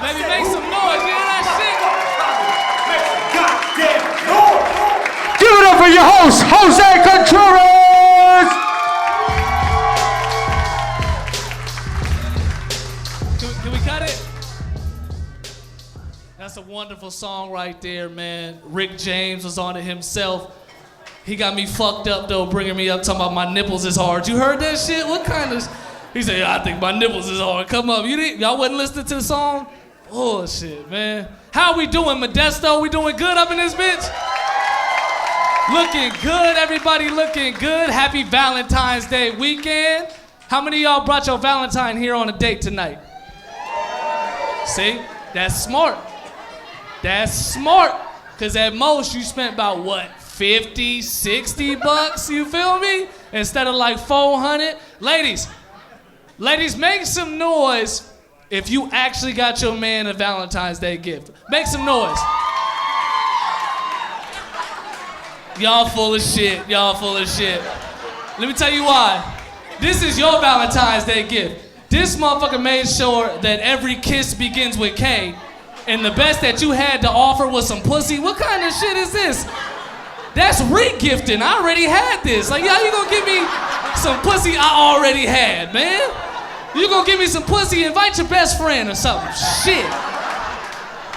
Baby, make some noise. You hear that shit? Give it up for your host, Jose Contreras! Can we cut it? That's a wonderful song right there, man. Rick James was on it himself. He got me fucked up, though, bringing me up, talking about my nipples is hard. You heard that shit? What kind of... He said, I think my nipples is hard. Come up. Y'all wasn't listening to the song? Bullshit, man. How we doing, Modesto? We doing good up in this bitch? Looking good, everybody looking good. Happy Valentine's Day weekend. How many of y'all brought your Valentine here on a date tonight? See? That's smart. That's smart. Because at most, you spent about, what, 50, 60 bucks, you feel me? Instead of like 400. Ladies, make some noise if you actually got your man a Valentine's Day gift. Make some noise. Y'all full of shit. Y'all full of shit. Let me tell you why. This is your Valentine's Day gift. This motherfucker made sure that every kiss begins with K, and the best that you had to offer was some pussy. What kind of shit is this? That's re-gifting. I already had this. Like, y'all, you gonna give me some pussy I already had, man? You gonna give me some pussy, invite your best friend or something. Shit.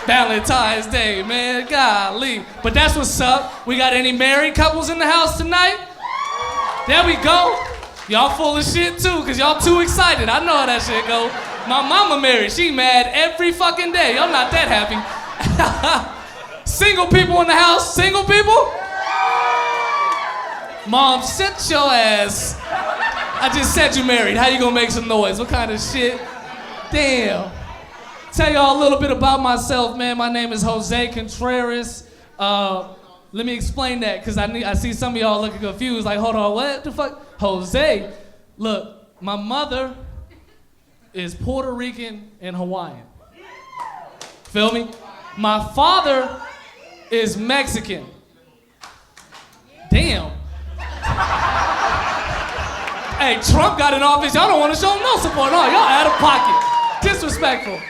Valentine's Day, man, golly. But that's what's up. We got any married couples in the house tonight? There we go. Y'all full of shit too, cause y'all too excited. I know how that shit go. My mama married, she mad every fucking day. Y'all not that happy. Single people in the house, single people? Mom, sit your ass. I just said you married. How you gonna make some noise? What kind of shit? Damn. Tell y'all a little bit about myself, man. My name is Jose Contreras. Let me explain that, because I see some of y'all looking confused. Like, hold on, what the fuck? Jose. Look, my mother is Puerto Rican and Hawaiian. Feel me? My father is Mexican. Damn. Hey, Trump got in office. Y'all don't want to show him no support. No, y'all out of pocket. Disrespectful.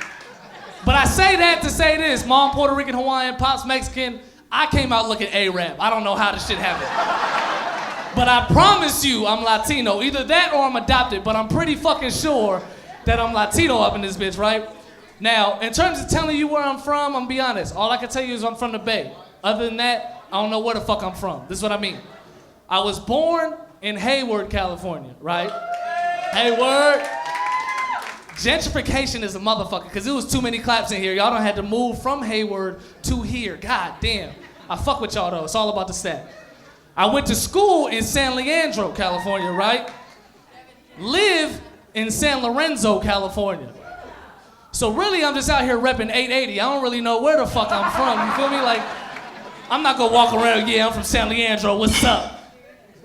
But I say that to say this. Mom Puerto Rican, Hawaiian, pops Mexican. I came out looking Arab. I don't know how this shit happened. But I promise you I'm Latino. Either that or I'm adopted. But I'm pretty fucking sure that I'm Latino up in this bitch, right? Now, in terms of telling you where I'm from, I'm gonna be honest. All I can tell you is I'm from the Bay. Other than that, I don't know where the fuck I'm from. This is what I mean. I was born in Hayward, California, right? Hayward. Gentrification is a motherfucker, because there was too many claps in here. Y'all done had to move from Hayward to here. God damn. I fuck with y'all though. It's all about the stat. I went to school in San Leandro, California, right? Live in San Lorenzo, California. So really, I'm just out here repping 880. I don't really know where the fuck I'm from. You feel me? Like, I'm not gonna walk around, yeah, I'm from San Leandro, what's up?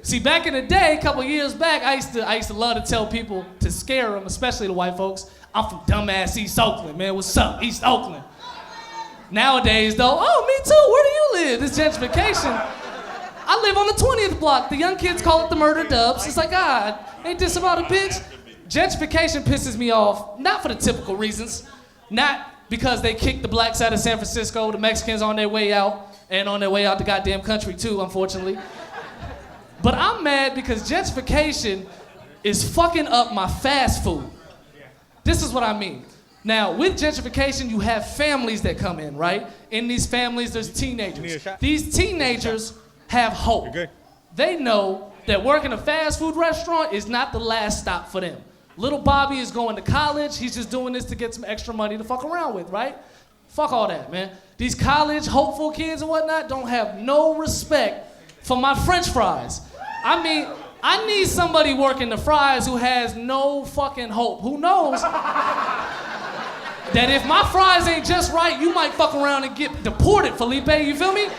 See, back in the day, a couple years back, I used to love to tell people to scare them, especially the white folks. I'm from dumbass East Oakland, man. What's up, East Oakland? Nowadays, though, oh, me too. Where do you live? This gentrification. I live on the 20th block. The young kids call it the murder dubs. It's like, God, ain't this about a bitch? Gentrification pisses me off, not for the typical reasons, not because they kicked the blacks out of San Francisco, the Mexicans on their way out, and on their way out the goddamn country too, unfortunately. But I'm mad because gentrification is fucking up my fast food. This is what I mean. Now, with gentrification, you have families that come in, right? In these families, there's teenagers. These teenagers have hope. They know that working a fast food restaurant is not the last stop for them. Little Bobby is going to college. He's just doing this to get some extra money to fuck around with, right? Fuck all that, man. These college hopeful kids and whatnot don't have no respect for my French fries. I mean, I need somebody working the fries who has no fucking hope. Who knows that if my fries ain't just right, you might fuck around and get deported, Felipe, you feel me?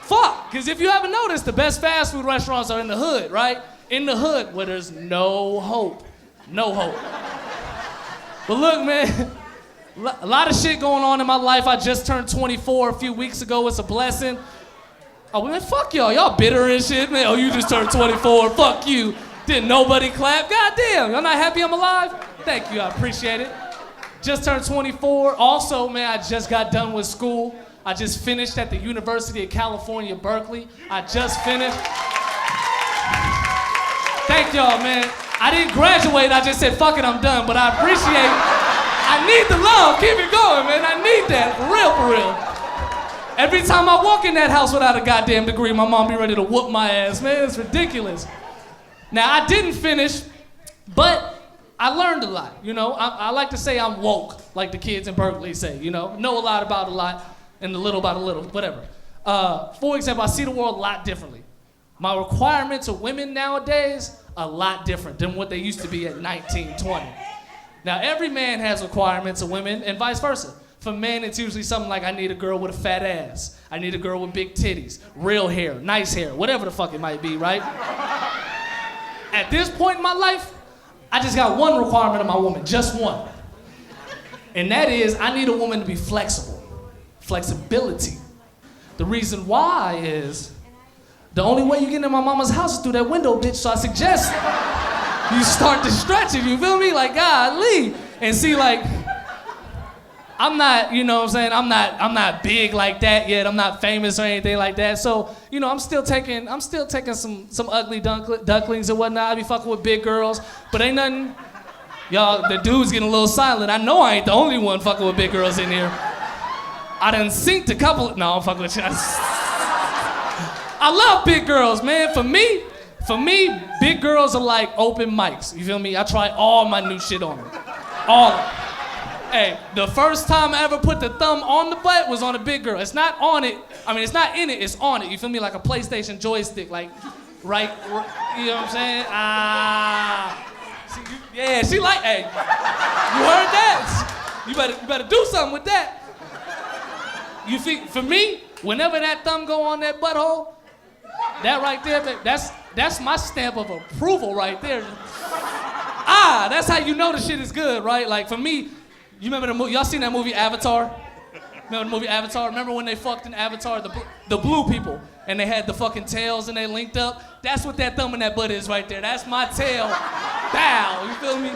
Fuck, because if you haven't noticed, the best fast food restaurants are in the hood, right? In the hood where there's no hope. No hope. But look, man, a lot of shit going on in my life. I just turned 24 a few weeks ago. It's a blessing. Oh, man, fuck y'all. Y'all bitter and shit, man. Oh, you just turned 24. Fuck you. Didn't nobody clap? God damn. Y'all not happy I'm alive? Thank you. I appreciate it. Just turned 24. Also, man, I just got done with school. I just finished at the University of California, Berkeley. I just finished. Thank y'all, man. I didn't graduate, I just said, fuck it, I'm done. But I appreciate, I need the love. Keep it going, man. I need that, for real, for real. Every time I walk in that house without a goddamn degree, my mom be ready to whoop my ass, man. It's ridiculous. Now, I didn't finish, but I learned a lot, you know? I like to say I'm woke, like the kids in Berkeley say, you know a lot about a lot, and a little about a little, whatever. For example, I see the world a lot differently. My requirements of women nowadays, a lot different than what they used to be at 19, 20. Now, every man has requirements of women, and vice versa. For men, it's usually something like, I need a girl with a fat ass. I need a girl with big titties, real hair, nice hair, whatever the fuck it might be, right? At this point in my life, I just got one requirement of my woman, just one. And that is, I need a woman to be flexible. Flexibility. The reason why is, the only way you get into my mama's house is through that window, bitch, so I suggest you start to stretch it, you feel me? Like, golly. And see, like, I'm not, you know what I'm saying, I'm not big like that yet. I'm not famous or anything like that. So, you know, I'm still taking some ugly ducklings and whatnot. I be fucking with big girls, but ain't nothing. Y'all, the dude's getting a little silent. I know I ain't the only one fucking with big girls in here. I done synced a couple. No, I'm fucking with you. I love big girls, man. For me, big girls are like open mics. You feel me? I try all my new shit on them. All of it. Hey, the first time I ever put the thumb on the butt was on a big girl. It's not on it. I mean, it's not in it, it's on it. You feel me? Like a PlayStation joystick, like, right, you know what I'm saying? Yeah, she like, hey, you heard that? You better do something with that. You see, for me, whenever that thumb go on that butthole, that right there, that's my stamp of approval right there. That's how you know the shit is good, right? Like, for me, you remember the movie? Y'all seen that movie Avatar? Remember the movie Avatar? Remember when they fucked in Avatar, the blue people, and they had the fucking tails and they linked up? That's what that thumb in that butt is right there. That's my tail. Bow, you feel me?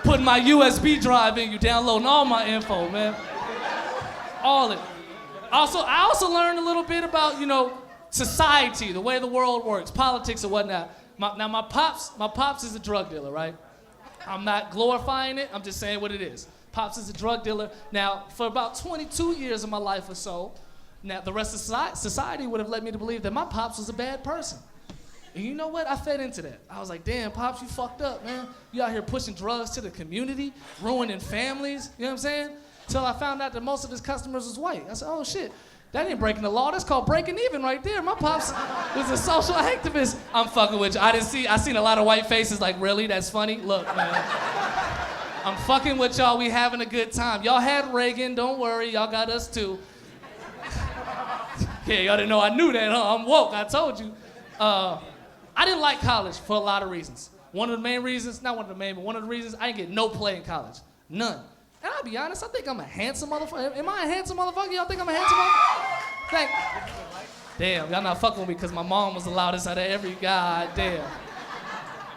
Putting my USB drive in you, downloading all my info, man. All of it. I also learned a little bit about, you know, society, the way the world works, politics and whatnot. My pops is a drug dealer, right? I'm not glorifying it, I'm just saying what it is. Pops is a drug dealer. Now, for about 22 years of my life or so, now the rest of society would have led me to believe that my Pops was a bad person. And you know what? I fed into that. I was like, damn, Pops, you fucked up, man. You out here pushing drugs to the community, ruining families, you know what I'm saying? Till I found out that most of his customers was white. I said, oh shit, that ain't breaking the law, that's called breaking even right there. My Pops was a social activist. I'm fucking with you. I seen a lot of white faces like, really, that's funny? Look, man. I'm fucking with y'all, we having a good time. Y'all had Reagan, don't worry, y'all got us too. Yeah, y'all didn't know I knew that, huh? I'm woke, I told you. I didn't like college for a lot of reasons. One of the main reasons, not one of the main, but one of the reasons, I didn't get no play in college. None. And I'll be honest, I think I'm a handsome motherfucker. Am I a handsome motherfucker? Y'all think I'm a handsome motherfucker? Damn, y'all not fucking with me because my mom was the loudest out of every goddamn.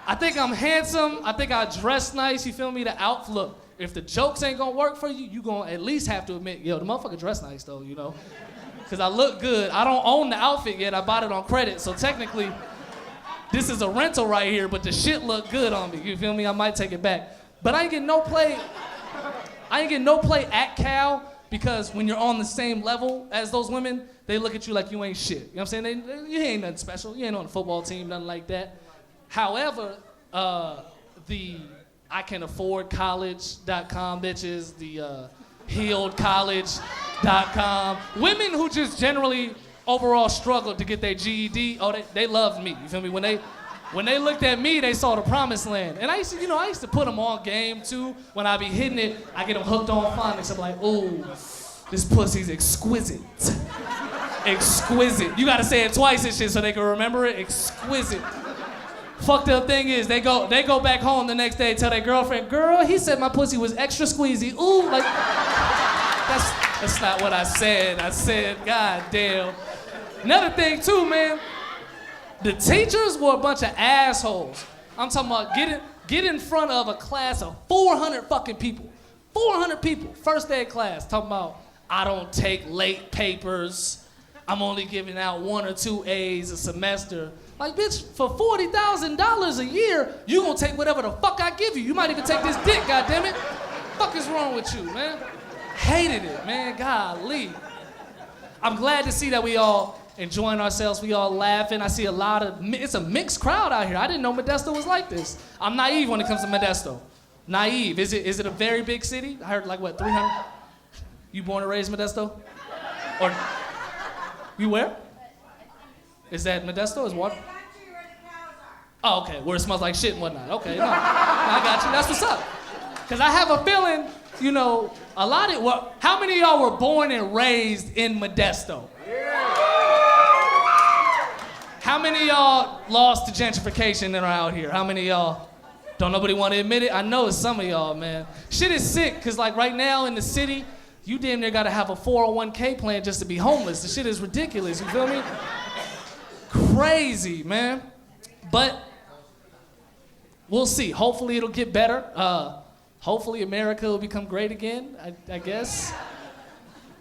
I think I'm handsome. I think I dress nice. You feel me? The outlook. If the jokes ain't gonna work for you, you gonna at least have to admit, yo, the motherfucker dress nice though, you know? Because I look good. I don't own the outfit yet. I bought it on credit. So technically, this is a rental right here, but the shit look good on me. You feel me? I might take it back. But I ain't getting no play. I ain't getting no play at Cal because when you're on the same level as those women, they look at you like you ain't shit. You know what I'm saying? You ain't nothing special. You ain't on the football team, nothing like that. However, the I can afford college.com bitches, the healedcollege.com, women who just generally overall struggled to get their GED, they loved me. You feel me? When they looked at me, they saw the promised land. And I used to put them on game too. When I be hitting it, I get them hooked on phonics. I'm like, ooh, this pussy's exquisite. Exquisite. You gotta say it twice and shit so they can remember it. Exquisite. Fucked up thing is, they go back home the next day and tell their girlfriend, girl, he said my pussy was extra squeezy. Ooh, like, that's not what I said. I said, god damn. Another thing too, man, the teachers were a bunch of assholes. I'm talking about get in front of a class of 400 fucking people. 400 people, first day of class, talking about, I don't take late papers. I'm only giving out 1 or 2 A's a semester. Like, bitch, for $40,000 a year, you gonna take whatever the fuck I give you. You might even take this dick, goddammit. Fuck is wrong with you, man? Hated it, man, golly. I'm glad to see that we all enjoying ourselves, we all laughing. I see a lot of, it's a mixed crowd out here. I didn't know Modesto was like this. I'm naive when it comes to Modesto. Naive, is it a very big city? I heard like what, 300? You born and raised Modesto? Or, you where? Is that Modesto? Is what? Oh, okay, where it smells like shit and whatnot. Okay, no, I got you, that's what's up. Cause I have a feeling, you know, a lot of, well, how many of y'all were born and raised in Modesto? How many of y'all lost to gentrification and are out here? How many of y'all? Don't nobody want to admit it? I know it's some of y'all, man. Shit is sick, cause like right now in the city, you damn near gotta have a 401k plan just to be homeless. The shit is ridiculous, you feel me? Crazy, man. But we'll see. Hopefully it'll get better. Hopefully America will become great again, I guess.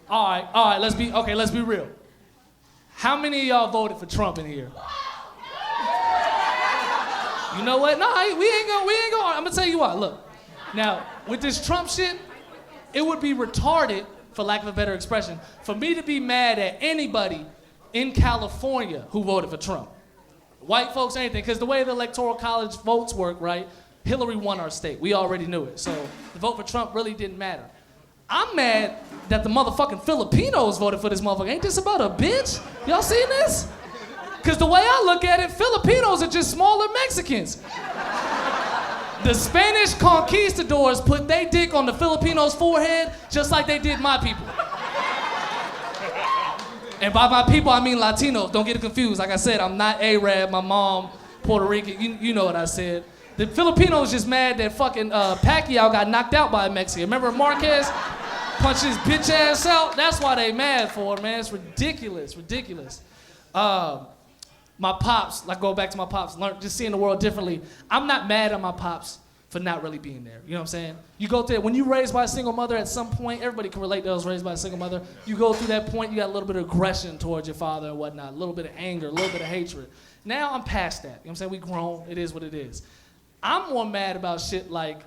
All right, let's be real. How many of y'all voted for Trump in here? You know what? No, we ain't gonna. I'm gonna tell you what, look. Now, with this Trump shit, it would be retarded, for lack of a better expression, for me to be mad at anybody in California who voted for Trump. White folks, anything, because the way the Electoral College votes work, right? Hillary won our state. We already knew it. So the vote for Trump really didn't matter. I'm mad that the motherfucking Filipinos voted for this motherfucker. Ain't this about a bitch? Y'all seen this? Because the way I look at it, Filipinos are just smaller Mexicans. The Spanish conquistadors put their dick on the Filipinos' forehead just like they did my people. And by my people, I mean Latinos. Don't get it confused. Like I said, I'm not Arab. My mom, Puerto Rican. You know what I said. The Filipinos just mad that fucking Pacquiao got knocked out by a Mexican. Remember Marquez punched his bitch ass out? That's why they mad for it, man. It's ridiculous. My pops, like go back to my pops, just seeing the world differently. I'm not mad at my pops for not really being there. You know what I'm saying? You go through it. When you're raised by a single mother at some point, everybody can relate to those raised by a single mother. You go through that point, you got a little bit of aggression towards your father and whatnot, a little bit of anger, a little bit of hatred. Now I'm past that. You know what I'm saying? We grown. It is what it is. I'm more mad about shit like,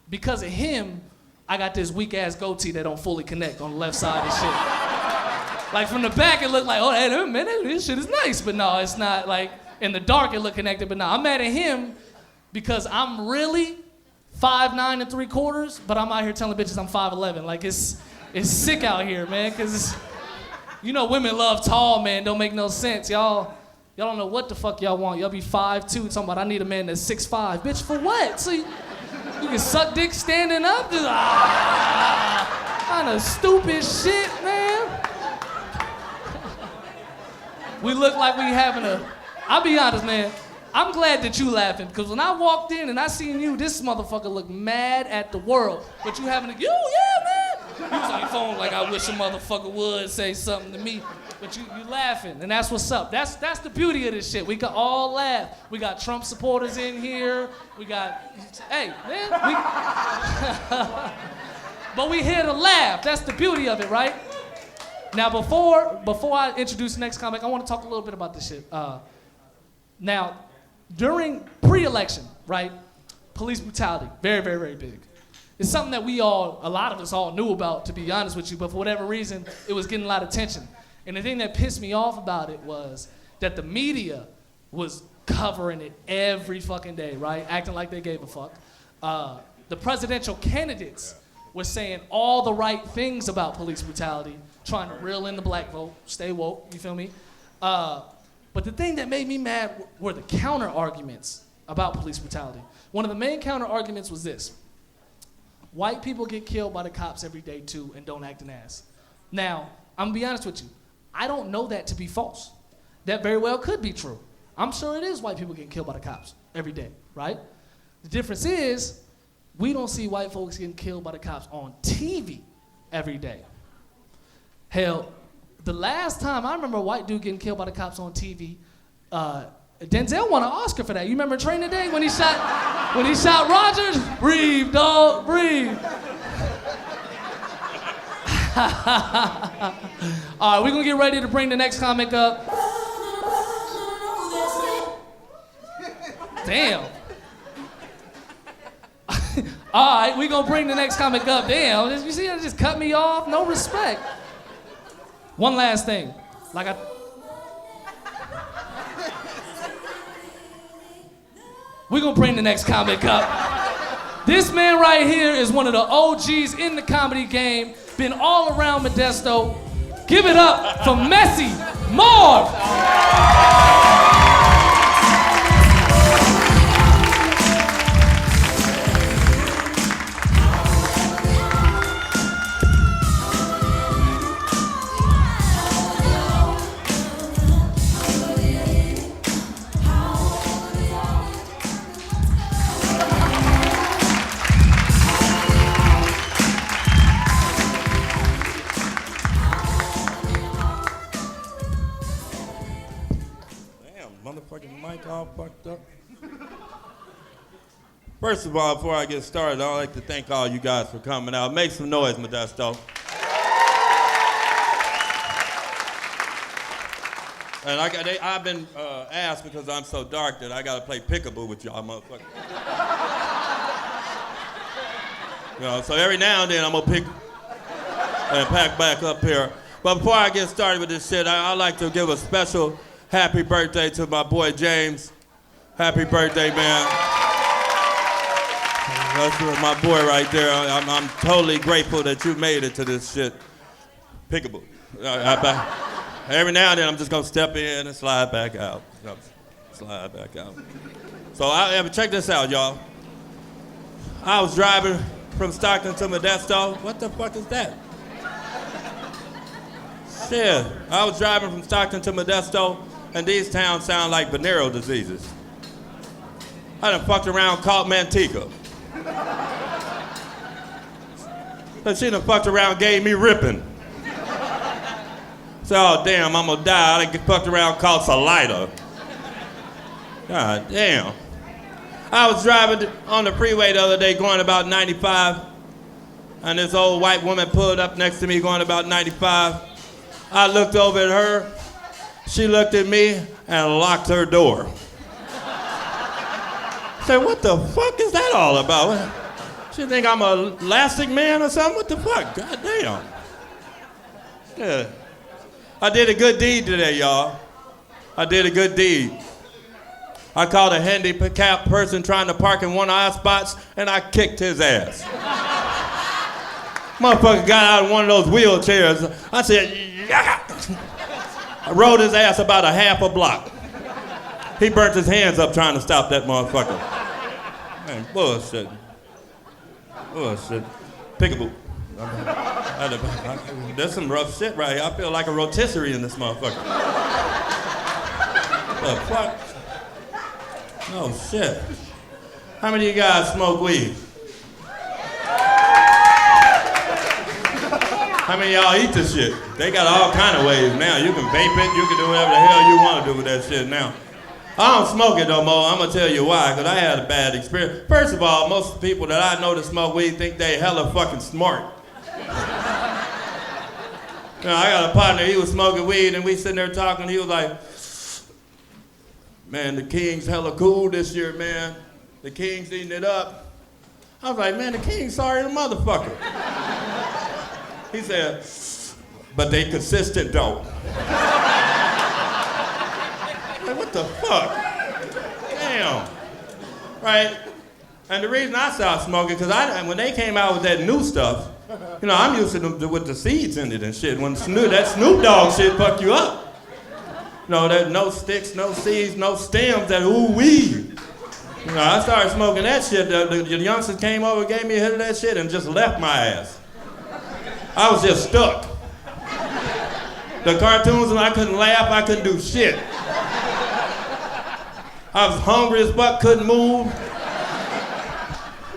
because of him, I got this weak ass goatee that don't fully connect on the left side and shit. Like from the back, it looked like, oh, hey, man, this shit is nice. But no, it's not. Like in the dark, it looked connected. But no, I'm mad at him because I'm really 5'9 3/4, but I'm out here telling bitches I'm 5'11. Like it's sick out here, man. Cause you know women love tall men. Don't make no sense, y'all. Y'all don't know what the fuck y'all want. Y'all be 5'2", talking about I need a man that's 6'5". Bitch, for what? So you can suck dick standing up? Just, kind of stupid shit, man. We look like we having I'll be honest, man. I'm glad that you laughing, because when I walked in and I seen you, this motherfucker looked mad at the world. But you having yeah, man. You was on your phone like, I wish a motherfucker would say something to me. But you laughing, and that's what's up. That's the beauty of this shit. We can all laugh. We got Trump supporters in here. We got, hey, man. But we here to laugh. That's the beauty of it, right? Now, before I introduce the next comic, I want to talk a little bit about this shit. Now, during pre-election, right, police brutality, very, very, very big. It's something that a lot of us all knew about, to be honest with you, but for whatever reason, it was getting a lot of attention. And the thing that pissed me off about it was that the media was covering it every fucking day, right? Acting like they gave a fuck. The presidential candidates were saying all the right things about police brutality, trying to reel in the black vote, stay woke, you feel me? But the thing that made me mad were the counter arguments about police brutality. One of the main counter arguments was this. White people get killed by the cops every day too and don't act an ass. Now, I'm gonna be honest with you. I don't know that to be false. That very well could be true. I'm sure it is white people getting killed by the cops every day, right? The difference is we don't see white folks getting killed by the cops on TV every day. Hell, the last time I remember a white dude getting killed by the cops on TV, Denzel won an Oscar for that. You remember Training Day when he shot Rogers? Breathe, dog, breathe. All right, we're gonna get ready to bring the next comic up. Damn. All right, we're gonna bring the next comic up. Damn, you see that just cut me off? No respect. One last thing. We're gonna bring the next comic up. This man right here is one of the OGs in the comedy game, been all around Modesto. Give it up for Messy Marv. Motherfucking mic all fucked up. First of all, before I get started, I'd like to thank all you guys for coming out. Make some noise, Modesto. And I've been asked because I'm so dark that I gotta play peekaboo with y'all motherfuckers. You know, so every now and then I'm gonna pick and pack back up here. But before I get started with this shit, I'd like to give a special happy birthday to my boy James. Happy birthday, man. That's my boy right there. I'm totally grateful that you made it to this shit. Peekaboo. Every now and then I'm just gonna step in and slide back out. Slide back out. So check this out, y'all. I was driving from Stockton to Modesto. What the fuck is that? Shit. I was driving from Stockton to Modesto, and these towns sound like venereal diseases. I done fucked around, caught Manteca. Then she done fucked around, gave me ripping. So, oh damn, I'm gonna die. I done fucked around, caught Salida. God damn. I was driving on the freeway the other day going about 95, and this old white woman pulled up next to me going about 95. I looked over at her. She looked at me and locked her door. I said, what the fuck is that all about? She think I'm a elastic man or something? What the fuck? God damn. Yeah. I did a good deed today, y'all. I did a good deed. I caught a handicapped person trying to park in one of our spots, and I kicked his ass. Motherfucker got out of one of those wheelchairs. I said, yeah. I rode his ass about a half a block. He burnt his hands up trying to stop that motherfucker. Man, bullshit. Bullshit. Peekaboo. There's some rough shit right here. I feel like a rotisserie in this motherfucker. The fuck? Oh shit. How many of you guys smoke weed? How many of y'all eat this shit? They got all kind of ways now. You can vape it, you can do whatever the hell you want to do with that shit now. I don't smoke it no more. I'm gonna tell you why, because I had a bad experience. First of all, most people that I know that smoke weed think they hella fucking smart. You know, I got a partner, he was smoking weed and we sitting there talking, he was like, man, the King's hella cool this year, man. The King's eating it up. I was like, man, the King's sorry the motherfucker. He said, but they consistent though. Like, what the fuck? Damn. Right? And the reason I stopped smoking, because when they came out with that new stuff, you know, I'm used to them with the seeds in it and shit. When that Snoop Dogg shit fuck you up. You know, that no sticks, no seeds, no stems, that ooh-wee. You know, I started smoking that shit. The youngsters came over, gave me a hit of that shit, and just left my ass. I was just stuck. The cartoons, and I couldn't laugh, I couldn't do shit. I was hungry as fuck, couldn't move.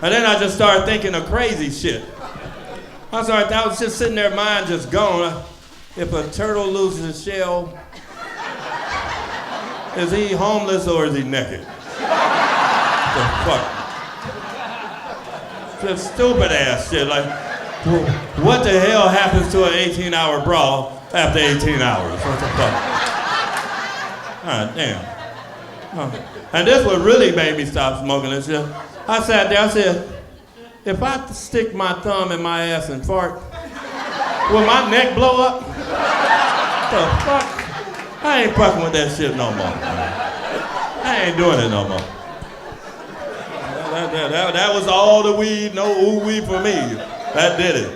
And then I just started thinking of crazy shit. I was just sitting there, mind just gone. If a turtle loses his shell, is he homeless or is he naked? The fuck? Just stupid ass shit. Like, What the hell happens to an 18-hour brawl after 18 hours? What the fuck? God damn. And this what really made me stop smoking this shit. I sat there, I said, if I stick my thumb in my ass and fart, will my neck blow up? The fuck? I ain't fucking with that shit no more. I ain't doing it no more. That was all the weed, no ooh weed for me. That did it.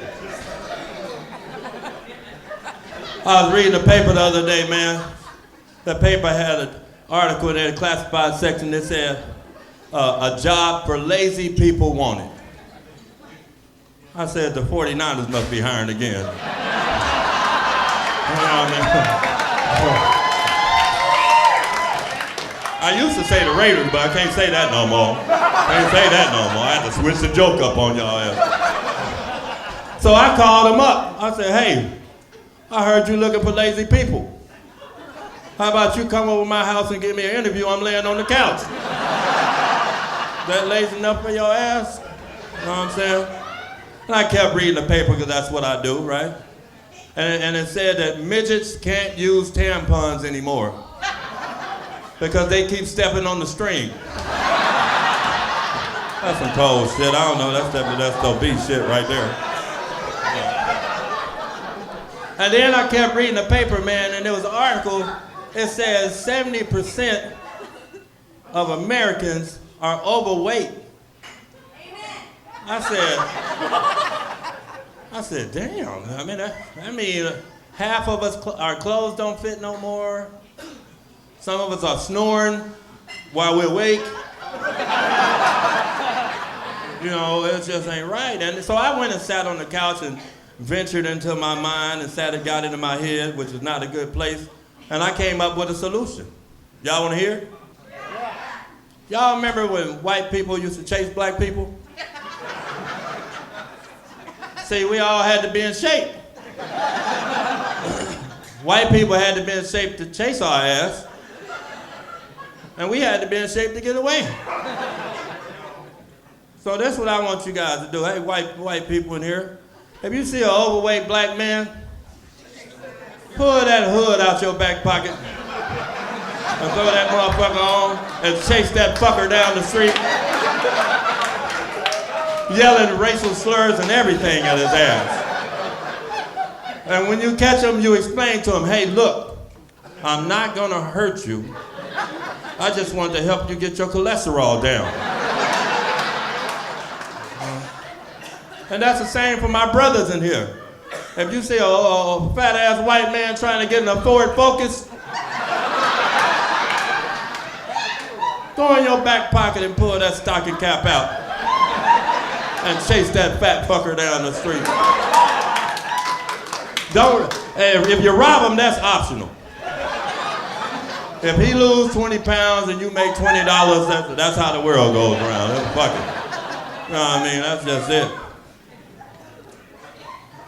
I was reading the paper the other day, man. The paper had an article in the classified section that said, a job for lazy people wanted. I said, the 49ers must be hiring again. You know what I mean? I used to say the Raiders, but I can't say that no more. Can't say that no more. I had to switch the joke up on y'all ass. So I called him up. I said, hey, I heard you looking for lazy people. How about you come over to my house and give me an interview? I'm laying on the couch. That lazy enough for your ass? You know what I'm saying? And I kept reading the paper because that's what I do, right? And it said that midgets can't use tampons anymore because they keep stepping on the string. That's some cold shit. I don't know. That's obese shit right there. Yeah. And then I kept reading the paper, man, and there was an article. It says 70% of Americans are overweight. I said, damn. I mean, half of us, our clothes don't fit no more. Some of us are snoring while we're awake. You know, it just ain't right. And so I went and sat on the couch and ventured into my mind and got into my head, which is not a good place. And I came up with a solution. Y'all want to hear it? Y'all remember when white people used to chase black people? See, we all had to be in shape. White people had to be in shape to chase our ass. And we had to be in shape to get away. So that's what I want you guys to do. Hey, white people in here, if you see an overweight black man, pull that hood out your back pocket and throw that motherfucker on and chase that fucker down the street, yelling racial slurs and everything at his ass. And when you catch him, you explain to him, hey, look, I'm not gonna hurt you. I just wanted to help you get your cholesterol down. And that's the same for my brothers in here. If you see a fat-ass white man trying to get in a Ford Focus, throw in your back pocket and pull that stocking cap out and chase that fat fucker down the street. If you rob him, that's optional. If he lose 20 pounds and you make $20, that's how the world goes around. That's fucking. You know what I mean? That's just it.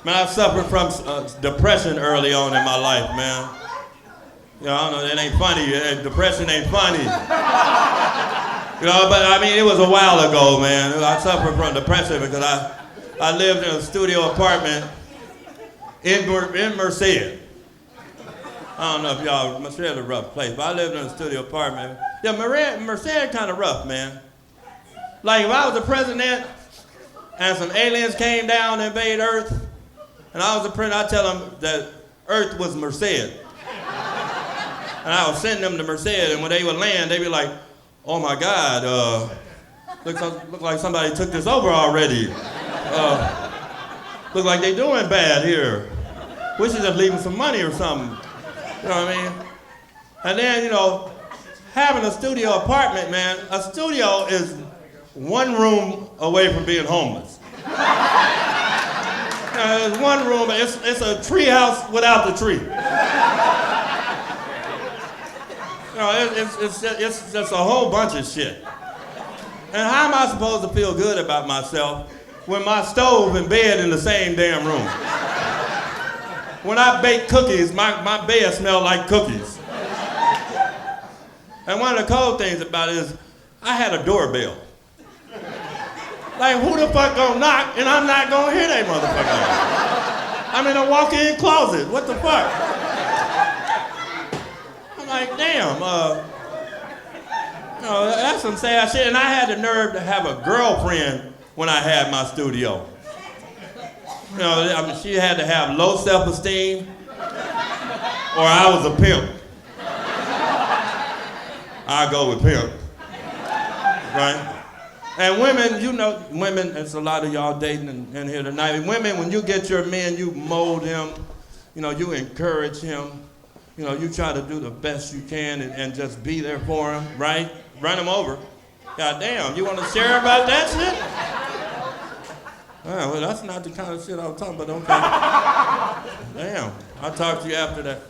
Man, I suffered from depression early on in my life, man. You know, I don't know, it ain't funny. Depression ain't funny. You know, but I mean, it was a while ago, man. I suffered from depression because I lived in a studio apartment in Merced. I don't know if y'all, Merced is a rough place, but I lived in a studio apartment. Yeah, Merced kind of rough, man. Like if I was the president and some aliens came down and invade Earth, and I was the president, I'd tell them that Earth was Merced. And I would send them to Merced, and when they would land, they'd be like, oh my God, look like somebody took this over already. Look like they doing bad here. We should just leave them some money or something. You know what I mean? And then, you know, having a studio apartment, man, a studio is one room away from being homeless. It's one room, it's a tree house without the tree. You know, it's just a whole bunch of shit. And how am I supposed to feel good about myself when my stove and bed in the same damn room? When I bake cookies, my bed smells like cookies. And one of the cold things about it is I had a doorbell. Like, who the fuck gonna knock and I'm not gonna hear that motherfucker? I'm in a walk-in closet. What the fuck? I'm like, damn, that's some sad shit. And I had the nerve to have a girlfriend when I had my studio. You know, I mean, she had to have low self-esteem or I was a pimp. I go with pimp, right? And women, you know, women, there's a lot of y'all dating in here tonight. Women, when you get your man, you mold him, you know, you encourage him. You know, you try to do the best you can and just be there for him, right? Run him over. God damn, you want to share about that shit? Well, that's not the kind of shit I was talking about, okay. Damn, I'll talk to you after that.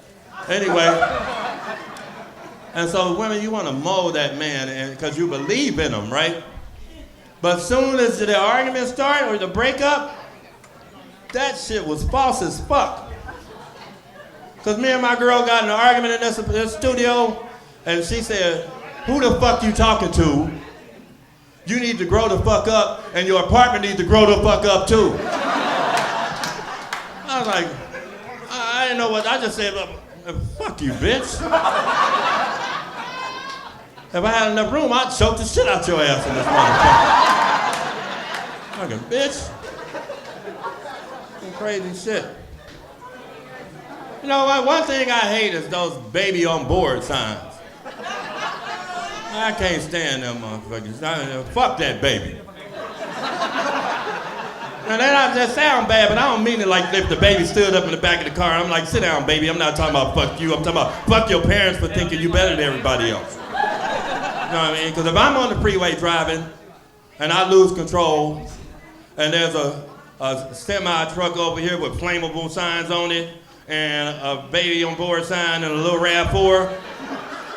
Anyway, and so women, you want to mold that man because you believe in him, right? But soon as the argument started or the breakup, that shit was false as fuck. Because me and my girl got in an argument in this studio, and she said, who the fuck you talking to? You need to grow the fuck up, and your apartment needs to grow the fuck up too. I was like, I didn't know what, I just said, fuck you, bitch. If I had enough room, I'd choke the shit out your ass in this motherfucker. Fucking bitch. Some crazy shit. You know what? One thing I hate is those baby on board signs. I can't stand them motherfuckers. Fuck that baby. Now that sound bad, but I don't mean it like if the baby stood up in the back of the car. I'm like, sit down, baby. I'm not talking about fuck you. I'm talking about fuck your parents for thinking you better than everybody else. You know what I mean? Because if I'm on the freeway driving and I lose control and there's a semi truck over here with flammable signs on it and a baby on board sign and a little RAV4,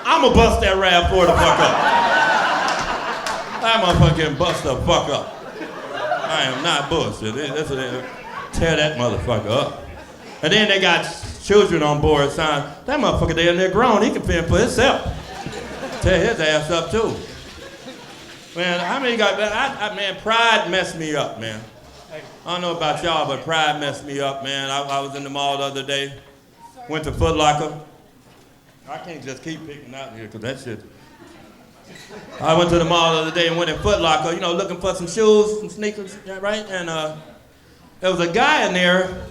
I'm gonna bust that RAV4 the fuck up. I'm gonna fucking bust the fuck up. I am not bullshit. Tear that motherfucker up. And then they got children on board signs. That motherfucker there and they're grown. He can fend for himself. Tear his ass up too. Man, how many got that? Man, pride messed me up, man. I don't know about y'all, but pride messed me up, man. I was in the mall the other day. Went to Foot Locker. I can't just keep picking out here because that shit. I went to the mall the other day and went in Foot Locker, you know, looking for some shoes, some sneakers, right? And there was a guy in there.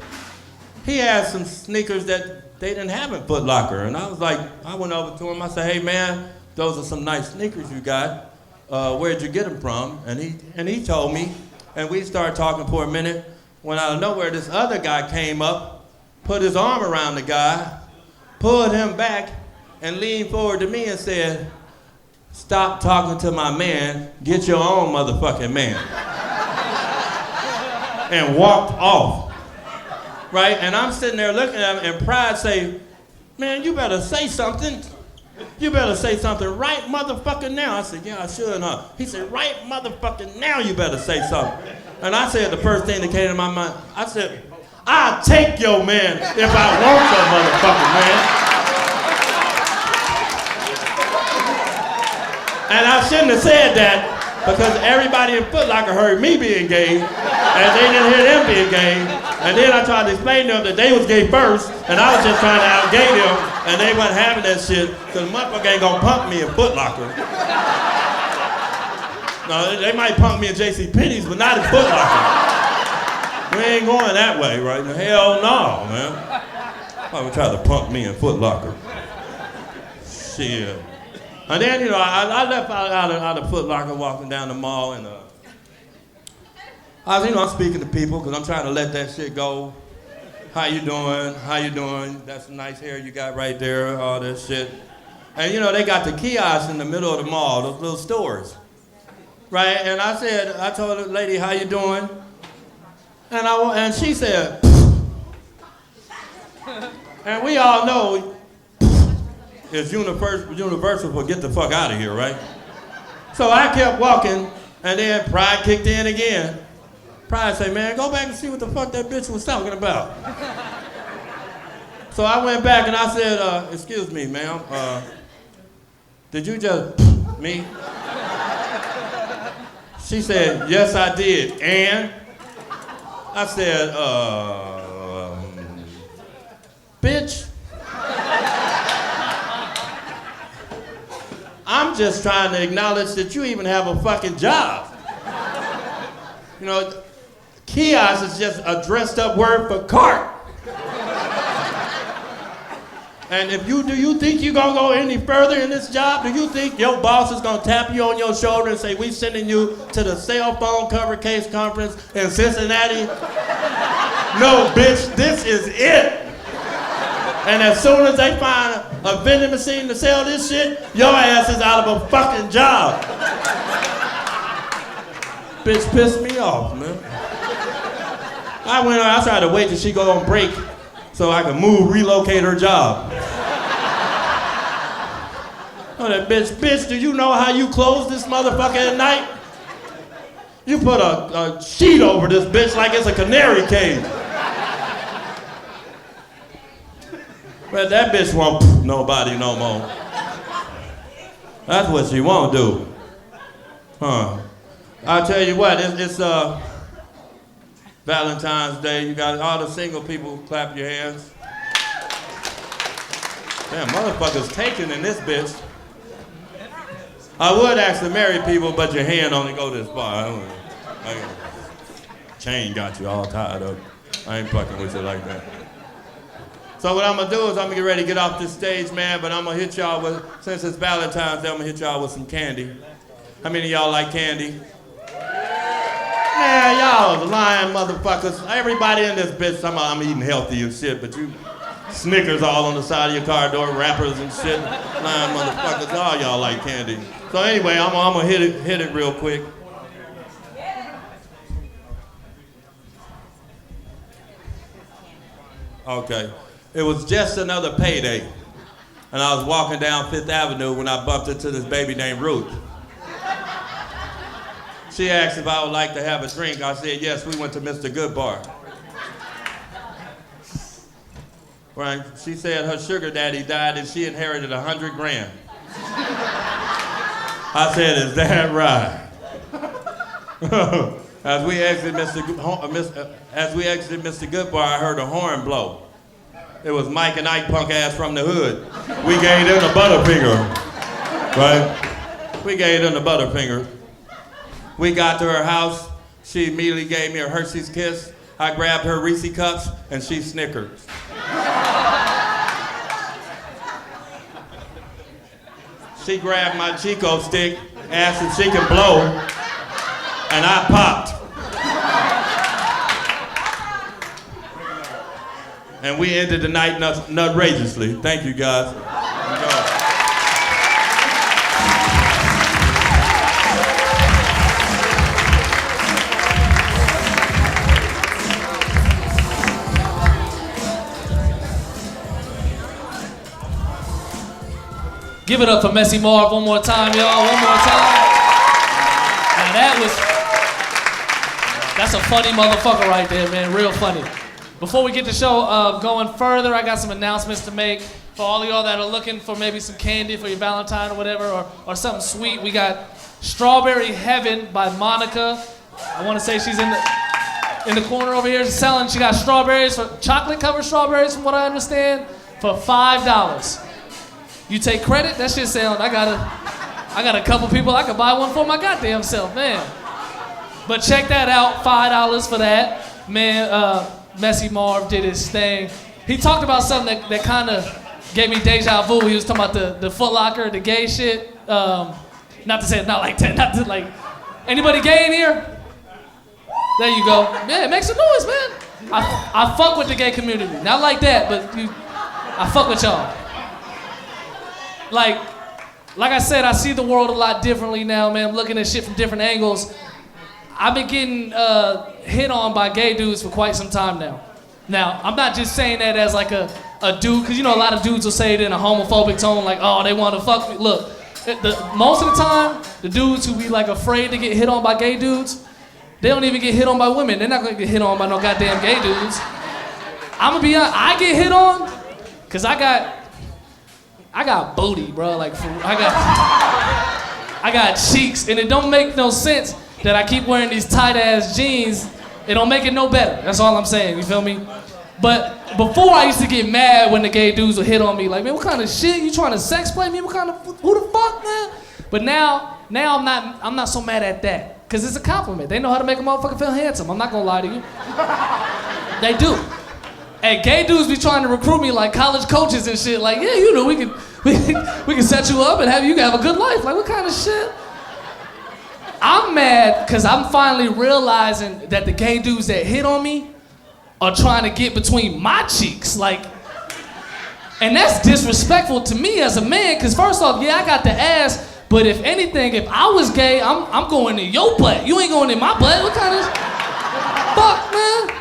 He had some sneakers that they didn't have in Foot Locker. And I was like, I went over to him. I said, hey, man, those are some nice sneakers you got. Where'd you get them from? And he told me. And we started talking for a minute. When out of nowhere, this other guy came up, put his arm around the guy, pulled him back, and leaned forward to me and said, stop talking to my man, get your own motherfucking man. And walked off, right? And I'm sitting there looking at him and pride say, man, you better say something. You better say something right motherfucking now. I said, yeah, I should, huh? He said, right motherfucking now you better say something. And I said the first thing that came to my mind, I said, I'll take your man if I want your motherfucking man. And I shouldn't have said that because everybody in Foot Locker heard me being gay and they didn't hear them being gay. And then I tried to explain to them that they was gay first and I was just trying to out-gay them and they wasn't having that shit because the motherfucker ain't gonna pump me in Foot Locker. No, they might pump me in JCPenney's, but not in Foot Locker. We ain't going that way right now. Hell no, man. Why would try to pump me in Foot Locker? Shit. And then, you know, I left out of Foot Locker walking down the mall and I was, you know, I'm speaking to people because I'm trying to let that shit go. How you doing? How you doing? That's some nice hair you got right there, all that shit. And, you know, they got the kiosks in the middle of the mall, those little stores. Right? And I told the lady, how you doing? And she said, and we all know it's universal for get the fuck out of here, right? So I kept walking, and then pride kicked in again. Pride said, man, go back and see what the fuck that bitch was talking about. So I went back and I said, excuse me, ma'am, did you just me? She said, yes, I did. And I said, bitch. I'm just trying to acknowledge that you even have a fucking job. You know, kiosk is just a dressed up word for cart. And do you think you're gonna go any further in this job? Do you think your boss is gonna tap you on your shoulder and say, we sending you to the cell phone cover case conference in Cincinnati? No, bitch, this is it. And as soon as they find a vending machine to sell this shit, your ass is out of a fucking job. Bitch pissed me off, man. I tried to wait till she go on break so I could relocate her job. Oh, that bitch, do you know how you close this motherfucker at night? You put a sheet over this bitch like it's a canary cage. But that bitch won't nobody no more. That's what she won't do. Huh. I'll tell you what, it's Valentine's Day. You got all the single people clap your hands. Damn, motherfuckers taking in this bitch. I would ask the married people, but your hand only go this far. Chain got you all tied up. I ain't fucking with you like that. So what I'm gonna do is I'm gonna get ready to get off this stage, man, but I'm gonna hit y'all with, since it's Valentine's Day, I'm gonna hit y'all with some candy. How many of y'all like candy? Man, y'all lying motherfuckers. Everybody in this bitch, I'm eating healthy and shit, but you Snickers all on the side of your car door, wrappers and shit. Lying motherfuckers, all y'all like candy. So anyway, I'm gonna hit it real quick. Okay. It was just another payday. And I was walking down Fifth Avenue when I bumped into this baby named Ruth. She asked if I would like to have a drink. I said, yes, we went to Mr. Goodbar. Right? She said her sugar daddy died and she inherited 100 grand. I said, is that right? As we exited Mr. Goodbar, I heard a horn blow. It was Mike and Ike punk ass from the hood. We gave them the Butterfinger, right? We gave them the Butterfinger. We got to her house. She immediately gave me a Hershey's Kiss. I grabbed her Reese cups and she snickered. She grabbed my Chico stick, asked if she could blow, and I popped. And we ended the night nutrageously. Thank you, guys. Give it up for Messy Marv one more time, y'all. One more time. Now that's a funny motherfucker right there, man. Real funny. Before we get the show going further, I got some announcements to make for all of y'all that are looking for maybe some candy for your Valentine or whatever, or something sweet. We got Strawberry Heaven by Monica. I want to say she's in the corner over here selling. She got strawberries, chocolate covered strawberries, from what I understand, for $5. You take credit? That shit sound. I got a couple people I could buy one for my goddamn self, man. But check that out, $5 for that, man. Messy Marv did his thing. He talked about something that kind of gave me deja vu. He was talking about the Foot Locker, the gay shit. Not to say it's not like that. Not to like. Anybody gay in here? There you go. Yeah, make some noise, man. I fuck with the gay community. Not like that, but I fuck with y'all. Like I said, I see the world a lot differently now, man. I'm looking at shit from different angles. I've been getting hit on by gay dudes for quite some time now. Now, I'm not just saying that as like a dude, because you know a lot of dudes will say it in a homophobic tone, like, oh, they want to fuck me. Look, most of the time, the dudes who be like afraid to get hit on by gay dudes, they don't even get hit on by women. They're not gonna get hit on by no goddamn gay dudes. I'm gonna be honest, I get hit on because I got booty, bro. Like, I got cheeks, and it don't make no sense. that I keep wearing these tight-ass jeans, it don't make it no better. That's all I'm saying, you feel me? But before I used to get mad when the gay dudes would hit on me, like, man, what kind of shit? You trying to sex play me? Who the fuck, man? But now I'm not so mad at that. Cause it's a compliment. They know how to make a motherfucker feel handsome. I'm not gonna lie to you. They do. And gay dudes be trying to recruit me like college coaches and shit. Like, yeah, you know, we can set you up and have you have a good life. Like, what kind of shit? I'm mad because I'm finally realizing that the gay dudes that hit on me are trying to get between my cheeks. Like, and that's disrespectful to me as a man, because first off, yeah, I got the ass, but if anything, if I was gay, I'm going in your butt. You ain't going in my butt. What kind of fuck, man?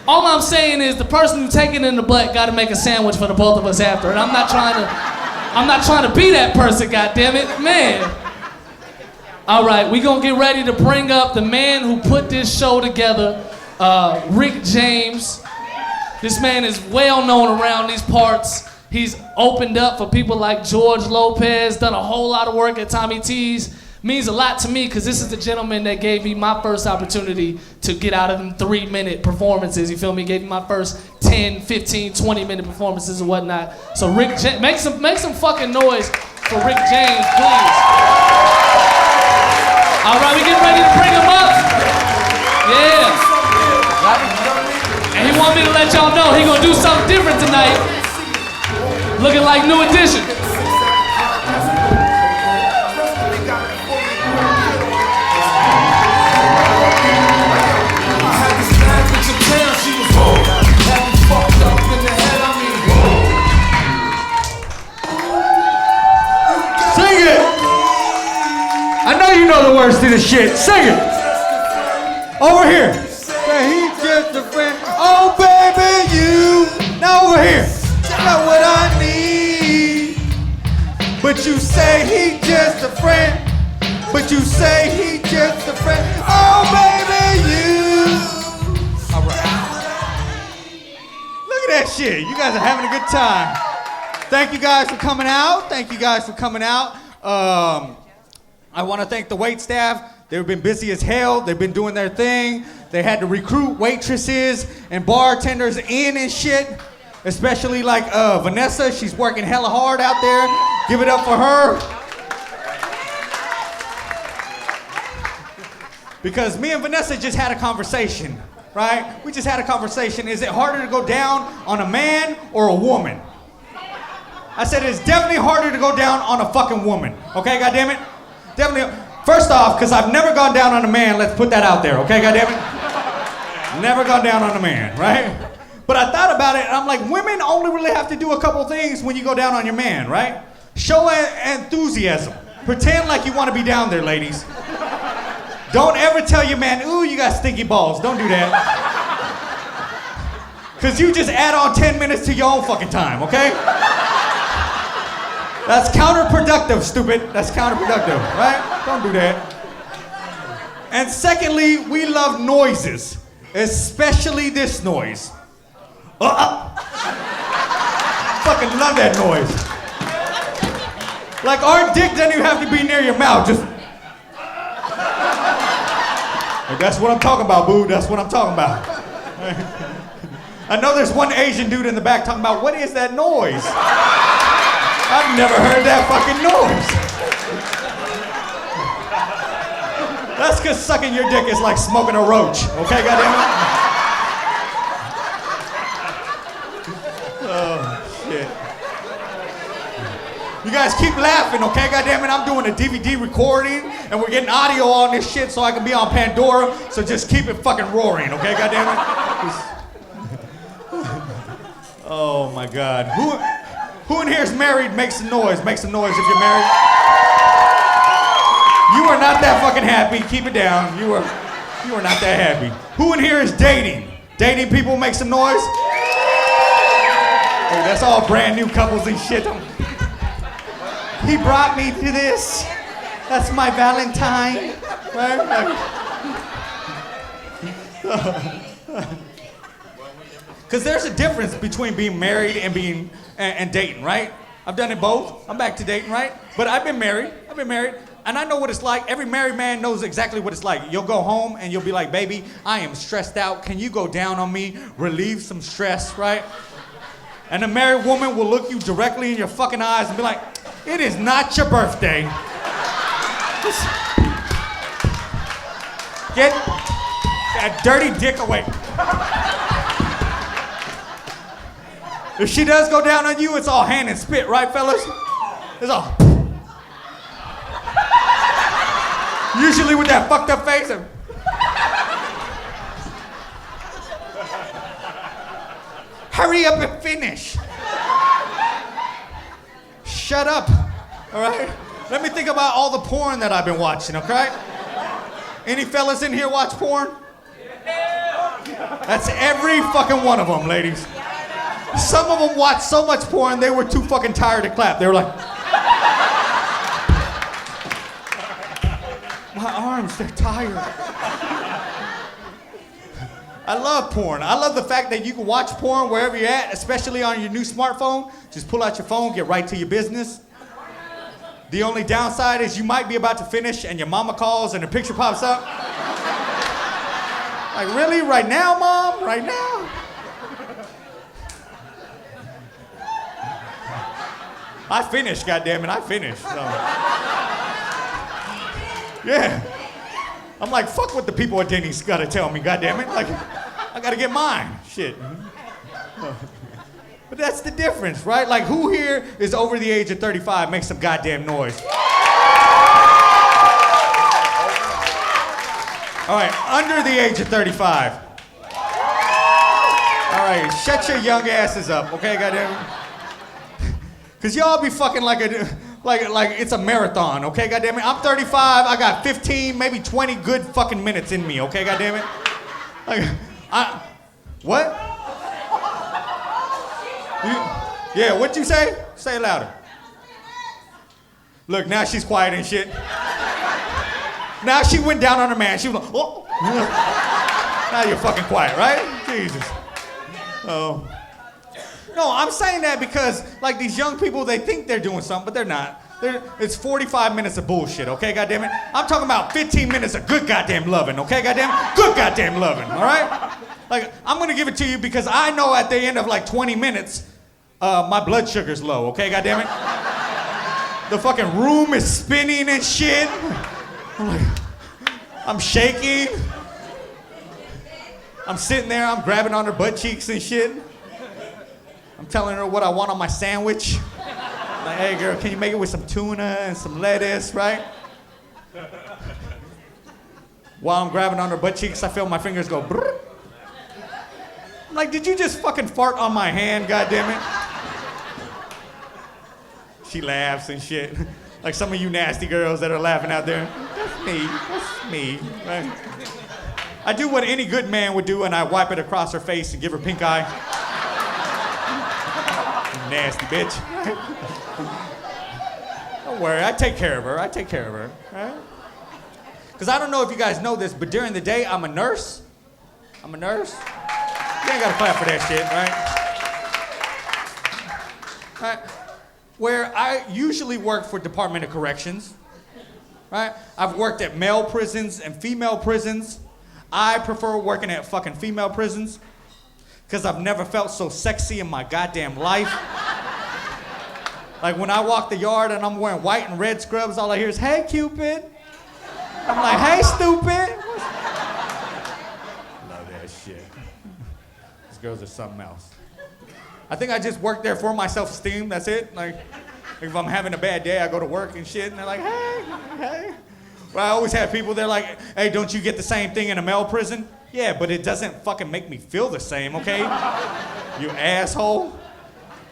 All I'm saying is the person who taking it in the butt got to make a sandwich for the both of us after, and I'm not trying to be that person, goddammit, man. All right, we gonna get ready to bring up the man who put this show together, Rick James. This man is well known around these parts. He's opened up for people like George Lopez, done a whole lot of work at Tommy T's. Means a lot to me because this is the gentleman that gave me my first opportunity to get out of them 3-minute performances, you feel me? Gave me my first 10, 15, 20-minute performances and whatnot. So Rick James, make some fucking noise for Rick James, please. All right, we get ready to bring him up. Yeah. And he want me to let y'all know he gonna do something different tonight. Looking like New Edition. Sing it! I know you know the words to this shit. Sing it! Over here. Say he's just a friend. Oh, baby, you. Now over here. Not what I need. But you say he just a friend. But you say he just a friend. Oh, baby, you. All right. Look at that shit. You guys are having a good time. Thank you guys for coming out. Thank you guys for coming out. I want to thank the wait staff. They've been busy as hell. They've been doing their thing. They had to recruit waitresses and bartenders in and shit. Especially like Vanessa. She's working hella hard out there. Give it up for her. Because me and Vanessa just had a conversation, right? We just had a conversation. Is it harder to go down on a man or a woman? I said it's definitely harder to go down on a fucking woman. Okay, goddammit? Definitely. First off, because I've never gone down on a man, let's put that out there, okay, goddammit? Never gone down on a man, right? But I thought about it, and I'm like, women only really have to do a couple things when you go down on your man, right? Show enthusiasm. Pretend like you want to be down there, ladies. Don't ever tell your man, ooh, you got stinky balls. Don't do that. Because you just add on 10 minutes to your own fucking time, okay? That's counterproductive, stupid. That's counterproductive, right? Don't do that. And secondly, we love noises, especially this noise. Fucking love that noise. Like our dick doesn't even have to be near your mouth, just. Like, that's what I'm talking about, boo. That's what I'm talking about. I know there's one Asian dude in the back talking about, what is that noise? I've never heard that fucking noise. That's because sucking your dick is like smoking a roach. Okay, goddammit? Oh, shit. You guys keep laughing, okay, goddammit? I'm doing a DVD recording, and we're getting audio on this shit so I can be on Pandora, so just keep it fucking roaring, okay, goddammit? Oh, my God. Who in here is married? Make some noise. Make some noise if you're married. You are not that fucking happy. Keep it down. You are not that happy. Who in here is dating? Dating people, make some noise. Oh, that's all brand new couples and shit. He brought me to this. That's my Valentine. Right? Because there's a difference between being married and and dating, right? I've done it both. I'm back to dating, right? But I've been married. And I know what it's like. Every married man knows exactly what it's like. You'll go home and you'll be like, baby, I am stressed out. Can you go down on me, relieve some stress, right? And a married woman will look you directly in your fucking eyes and be like, it is not your birthday. Get that dirty dick away. If she does go down on you, it's all hand and spit, right, fellas? It's all. Usually with that fucked up face. Hurry up and finish. Shut up, all right? Let me think about all the porn that I've been watching, okay? Any fellas in here watch porn? That's every fucking one of them, ladies. Some of them watched so much porn, they were too fucking tired to clap. They were like, my arms, they're tired. I love porn. I love the fact that you can watch porn wherever you're at, especially on your new smartphone. Just pull out your phone, get right to your business. The only downside is you might be about to finish and your mama calls and the picture pops up. Like, really? Right now, Mom? Right now? I finished, goddammit, I finished. So. Yeah. I'm like, fuck what the people at Denny's gotta tell me, goddammit. Like, I gotta get mine. Shit. But that's the difference, right? Like, who here is over the age of 35? Make some goddamn noise. All right, under the age of 35. All right, shut your young asses up, okay, goddamn. Cause y'all be fucking like it's a marathon, okay, goddamn it. I'm 35, I got 15, maybe 20 good fucking minutes in me, okay, goddamn it. Like, what? Yeah, what'd you say? Say it louder. Look, now she's quiet and shit. Now she went down on her man. She was like, oh. Now you're fucking quiet, right? Jesus. Oh. No, I'm saying that because, like, these young people, they think they're doing something, but they're not. It's 45 minutes of bullshit, okay, goddammit? I'm talking about 15 minutes of good goddamn loving, okay, goddammit? Good goddamn loving, all right? Like, I'm gonna give it to you because I know at the end of like 20 minutes, my blood sugar's low, okay, goddammit? The fucking room is spinning and shit. I'm shaking. I'm sitting there, I'm grabbing on her butt cheeks and shit. I'm telling her what I want on my sandwich. Like, hey girl, can you make it with some tuna and some lettuce, right? While I'm grabbing on her butt cheeks, I feel my fingers go brrr. I'm like, did you just fucking fart on my hand, goddammit? She laughs and shit. Like some of you nasty girls that are laughing out there. That's me, right? I do what any good man would do and I wipe it across her face and give her pink eye. Nasty bitch. Don't worry, I take care of her, right? Because I don't know if you guys know this, but during the day, I'm a nurse. You ain't gotta clap for that shit, right? Where I usually work for Department of Corrections, right? I've worked at male prisons and female prisons. I prefer working at fucking female prisons because I've never felt so sexy in my goddamn life. Like when I walk the yard and I'm wearing white and red scrubs, all I hear is, hey, Cupid. I'm like, hey, stupid. Love that shit. These girls are something else. I think I just work there for my self-esteem, that's it. Like, if I'm having a bad day, I go to work and shit, and they're like, hey. Well, I always have people, they're like, hey, don't you get the same thing in a male prison? Yeah, but it doesn't fucking make me feel the same, okay? You asshole.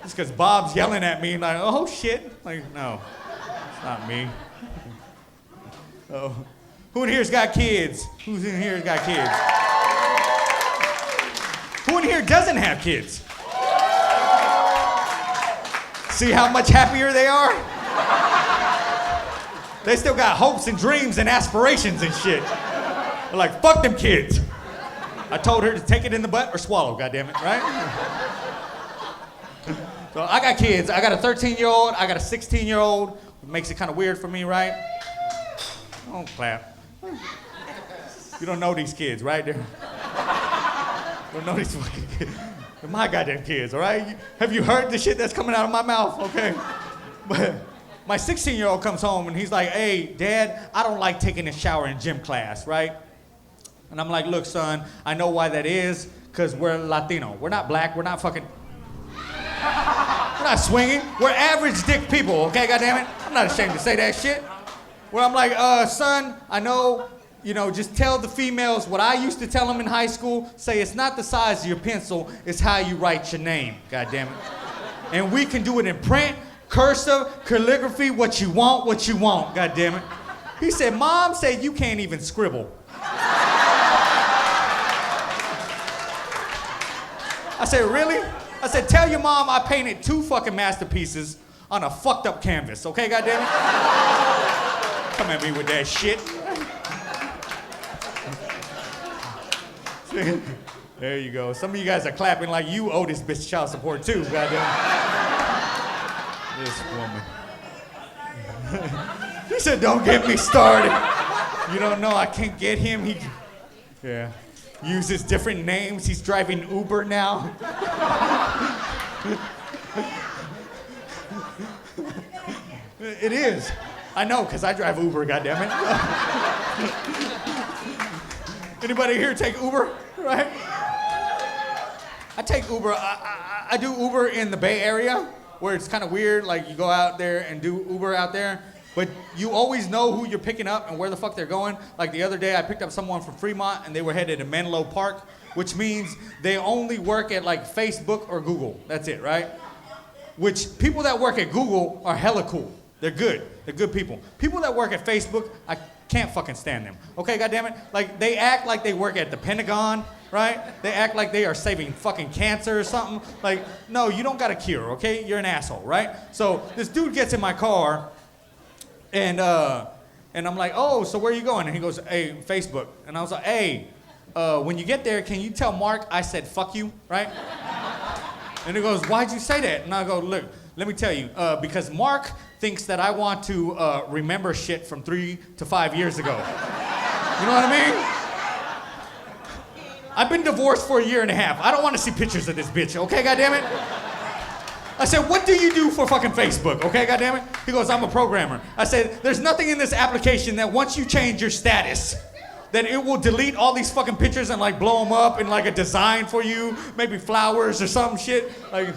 It's because Bob's yelling at me, like, oh, shit. Like, no, it's not me. Oh. Who in here's got kids? Who's in here's got kids? Who in here doesn't have kids? See how much happier they are? They still got hopes and dreams and aspirations and shit. They're like, fuck them kids. I told her to take it in the butt or swallow, goddammit, right? So I got kids. I got a 13-year-old, I got a 16-year-old. It makes it kind of weird for me, right? Don't clap. You don't know these kids, right? You don't know these fucking kids. They're my goddamn kids, all right? Have you heard the shit that's coming out of my mouth, okay? But my 16-year-old comes home and he's like, hey, Dad, I don't like taking a shower in gym class, right? And I'm like, look, son, I know why that is, because we're Latino. We're not black, we're not fucking... We're not swinging. We're average dick people, okay, goddammit? I'm not ashamed to say that shit. Where I'm like, son, I know, just tell the females what I used to tell them in high school. Say it's not the size of your pencil, it's how you write your name, goddammit. And we can do it in print, cursive, calligraphy, what you want, goddammit. He said, Mom said you can't even scribble. I said, really? I said, tell your mom I painted 2 fucking masterpieces on a fucked up canvas, okay, goddammit? Come at me with that shit. There you go. Some of you guys are clapping like you owe this bitch child support too, goddammit. This woman. He said, don't get me started. You don't know I can't get him. Yeah. Uses different names. He's driving Uber now. It is. I know, because I drive Uber, goddammit. Anybody here take Uber? Right? I take Uber. I do Uber in the Bay Area, where it's kind of weird. Like, you go out there and do Uber out there. But you always know who you're picking up and where the fuck they're going. Like the other day, I picked up someone from Fremont and they were headed to Menlo Park, which means they only work at like Facebook or Google. That's it, right? Which people that work at Google are hella cool. They're good. They're good people. People that work at Facebook, I can't fucking stand them. Okay, goddammit? Like they act like they work at the Pentagon, right? They act like they are saving fucking cancer or something. Like, no, you don't got a cure, okay? You're an asshole, right? So this dude gets in my car. And I'm like, oh, so where are you going? And he goes, hey, Facebook. And I was like, hey, when you get there, can you tell Mark I said fuck you, right? And he goes, why'd you say that? And I go, look, let me tell you, because Mark thinks that I want to remember shit from 3 to 5 years ago. You know what I mean? I've been divorced for 1.5 years. I don't want to see pictures of this bitch, okay, goddammit? I said, what do you do for fucking Facebook, okay, goddammit? He goes, I'm a programmer. I said, there's nothing in this application that once you change your status, that it will delete all these fucking pictures and like blow them up in like a design for you, maybe flowers or some shit. Like,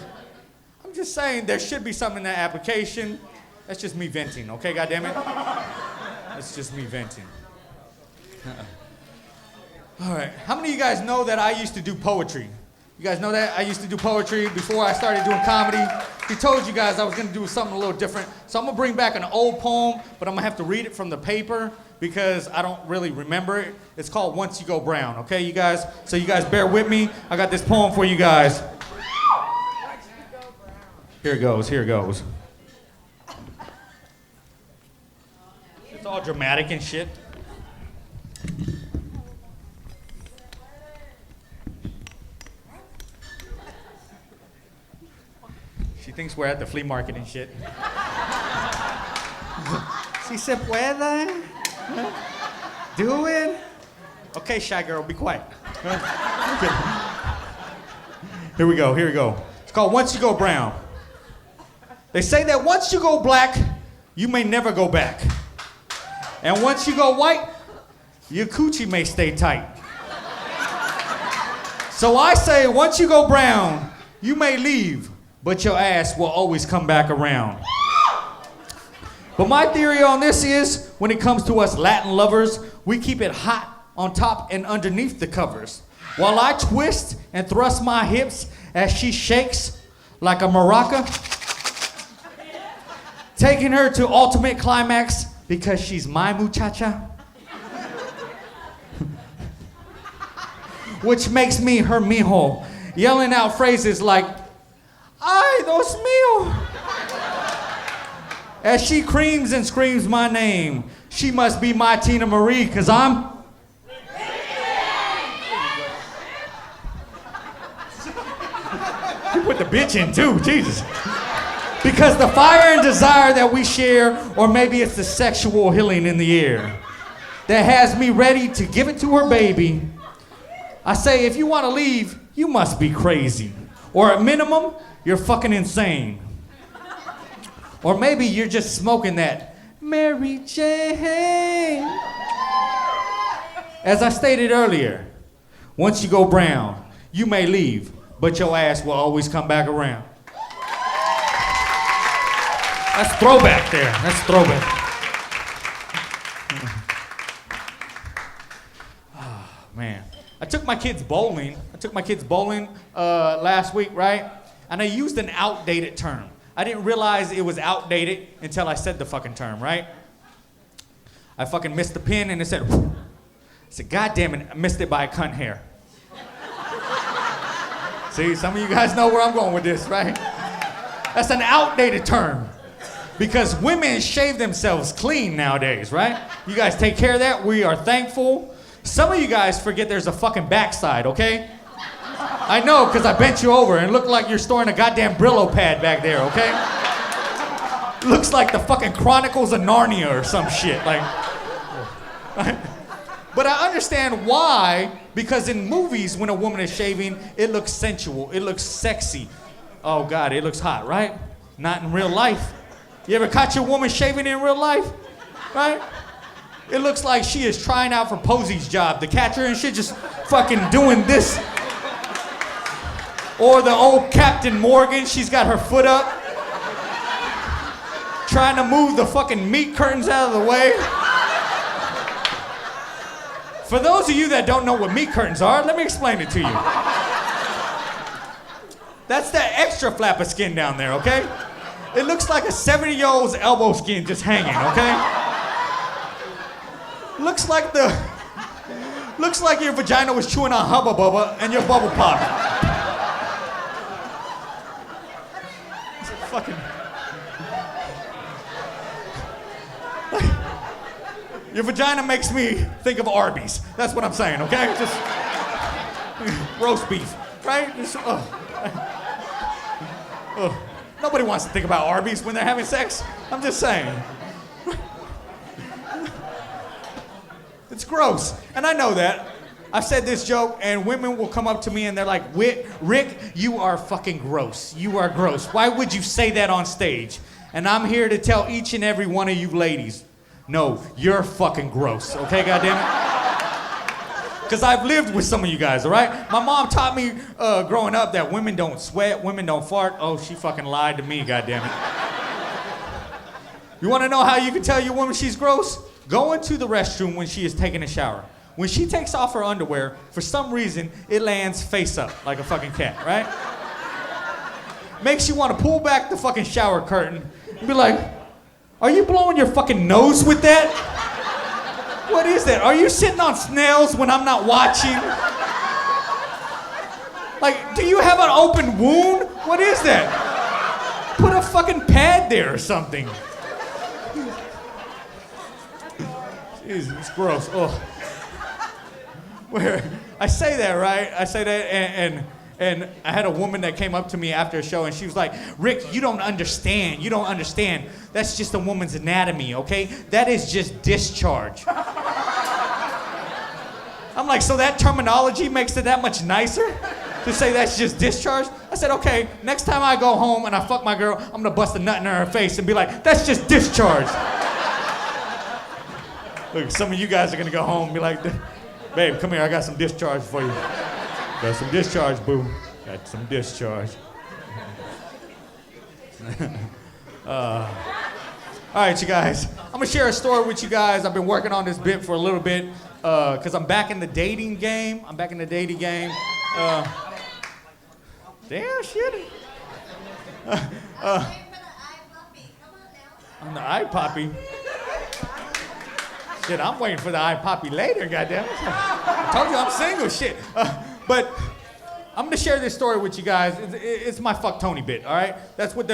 I'm just saying there should be something in that application. That's just me venting, okay, goddammit? That's just me venting. All right, how many of you guys know that I used to do poetry? You guys know that? I used to do poetry before I started doing comedy. He told you guys I was gonna do something a little different. So I'm gonna bring back an old poem, but I'm gonna have to read it from the paper because I don't really remember it. It's called Once You Go Brown, okay, you guys? So you guys bear with me. I got this poem for you guys. Here it goes, here it goes. It's all dramatic and shit. She thinks we're at the flea market and shit. Si se puede? Do it? Okay, shy girl, be quiet. Here we go, here we go. It's called Once You Go Brown. They say that once you go black, you may never go back. And once you go white, your coochie may stay tight. So I say, once you go brown, you may leave, but your ass will always come back around. But my theory on this is, when it comes to us Latin lovers, we keep it hot on top and underneath the covers. While I twist and thrust my hips as she shakes like a maraca, taking her to ultimate climax because she's my muchacha. Which makes me her mijo, yelling out phrases like, ay, Dios mío. As she creams and screams my name, she must be my Tina Marie, cause I'm... You put the bitch in too, Jesus. Because the fire and desire that we share, or maybe it's the sexual healing in the air. that has me ready to give it to her baby. I say, if you want to leave, you must be crazy. Or at minimum, you're fucking insane. Or maybe you're just smoking that Mary Jane. As I stated earlier, once you go brown, you may leave, but your ass will always come back around. That's throwback there. That's throwback. Oh, man. I took my kids bowling. Last week, right? And I used an outdated term. I didn't realize it was outdated until I said the fucking term, right? I fucking missed the pin and it said, I said, God damn it, I missed it by a cunt hair. See, some of you guys know where I'm going with this, right? That's an outdated term. Because women shave themselves clean nowadays, right? You guys take care of that. We are thankful. Some of you guys forget there's a fucking backside, okay? I know, because I bent you over and it looked like you're storing a goddamn Brillo pad back there, okay? Looks like the fucking Chronicles of Narnia or some shit, like. But I understand why, because in movies, when a woman is shaving, it looks sensual, it looks sexy. Oh God, it looks hot, right? Not in real life. You ever caught your woman shaving in real life? Right? It looks like she is trying out for Posey's job. The catcher and shit just fucking doing this. Or the old Captain Morgan, she's got her foot up. Trying to move the fucking meat curtains out of the way. For those of you that don't know what meat curtains are, let me explain it to you. That's that extra flap of skin down there, okay? It looks like a 70-year-old's elbow skin just hanging, okay? Looks like your vagina was chewing on Hubba Bubba and your bubble popped. Fucking. Your vagina makes me think of Arby's. That's what I'm saying, okay? Just roast beef, right? Just, Nobody wants to think about Arby's when they're having sex. I'm just saying. It's gross. And I know that. I've said this joke, and women will come up to me and they're like, Rick, you are fucking gross. You are gross. Why would you say that on stage? And I'm here to tell each and every one of you ladies, no, you're fucking gross. Okay, goddammit? Because I've lived with some of you guys, all right? My mom taught me growing up that women don't sweat, women don't fart. Oh, she fucking lied to me, goddammit. You want to know how you can tell your woman she's gross? Go into the restroom when she is taking a shower. When she takes off her underwear, for some reason, it lands face up like a fucking cat, right? Makes you want to pull back the fucking shower curtain and be like, are you blowing your fucking nose with that? What is that? Are you sitting on snails when I'm not watching? Like, do you have an open wound? What is that? Put a fucking pad there or something. Jeez, it's gross. Oh. Where I say that, right? I say that, and I had a woman that came up to me after a show, and she was like, Rick, you don't understand. You don't understand. That's just a woman's anatomy, okay? That is just discharge. I'm like, so that terminology makes it that much nicer? To say that's just discharge? I said, okay, next time I go home and I fuck my girl, I'm gonna bust a nut in her face and be like, that's just discharge. Look, some of you guys are gonna go home and be like, babe, come here, I got some discharge for you. Got some discharge, boo. Got some discharge. All right, you guys. I'm gonna share a story with you guys. I've been working on this bit for a little bit because I'm back in the dating game. Damn shit. On the eye poppy. Shit, I'm waiting for the eye poppy later, goddamn. I told you I'm single, shit. But I'm gonna share this story with you guys. It's my fuck Tony bit, all right? That's what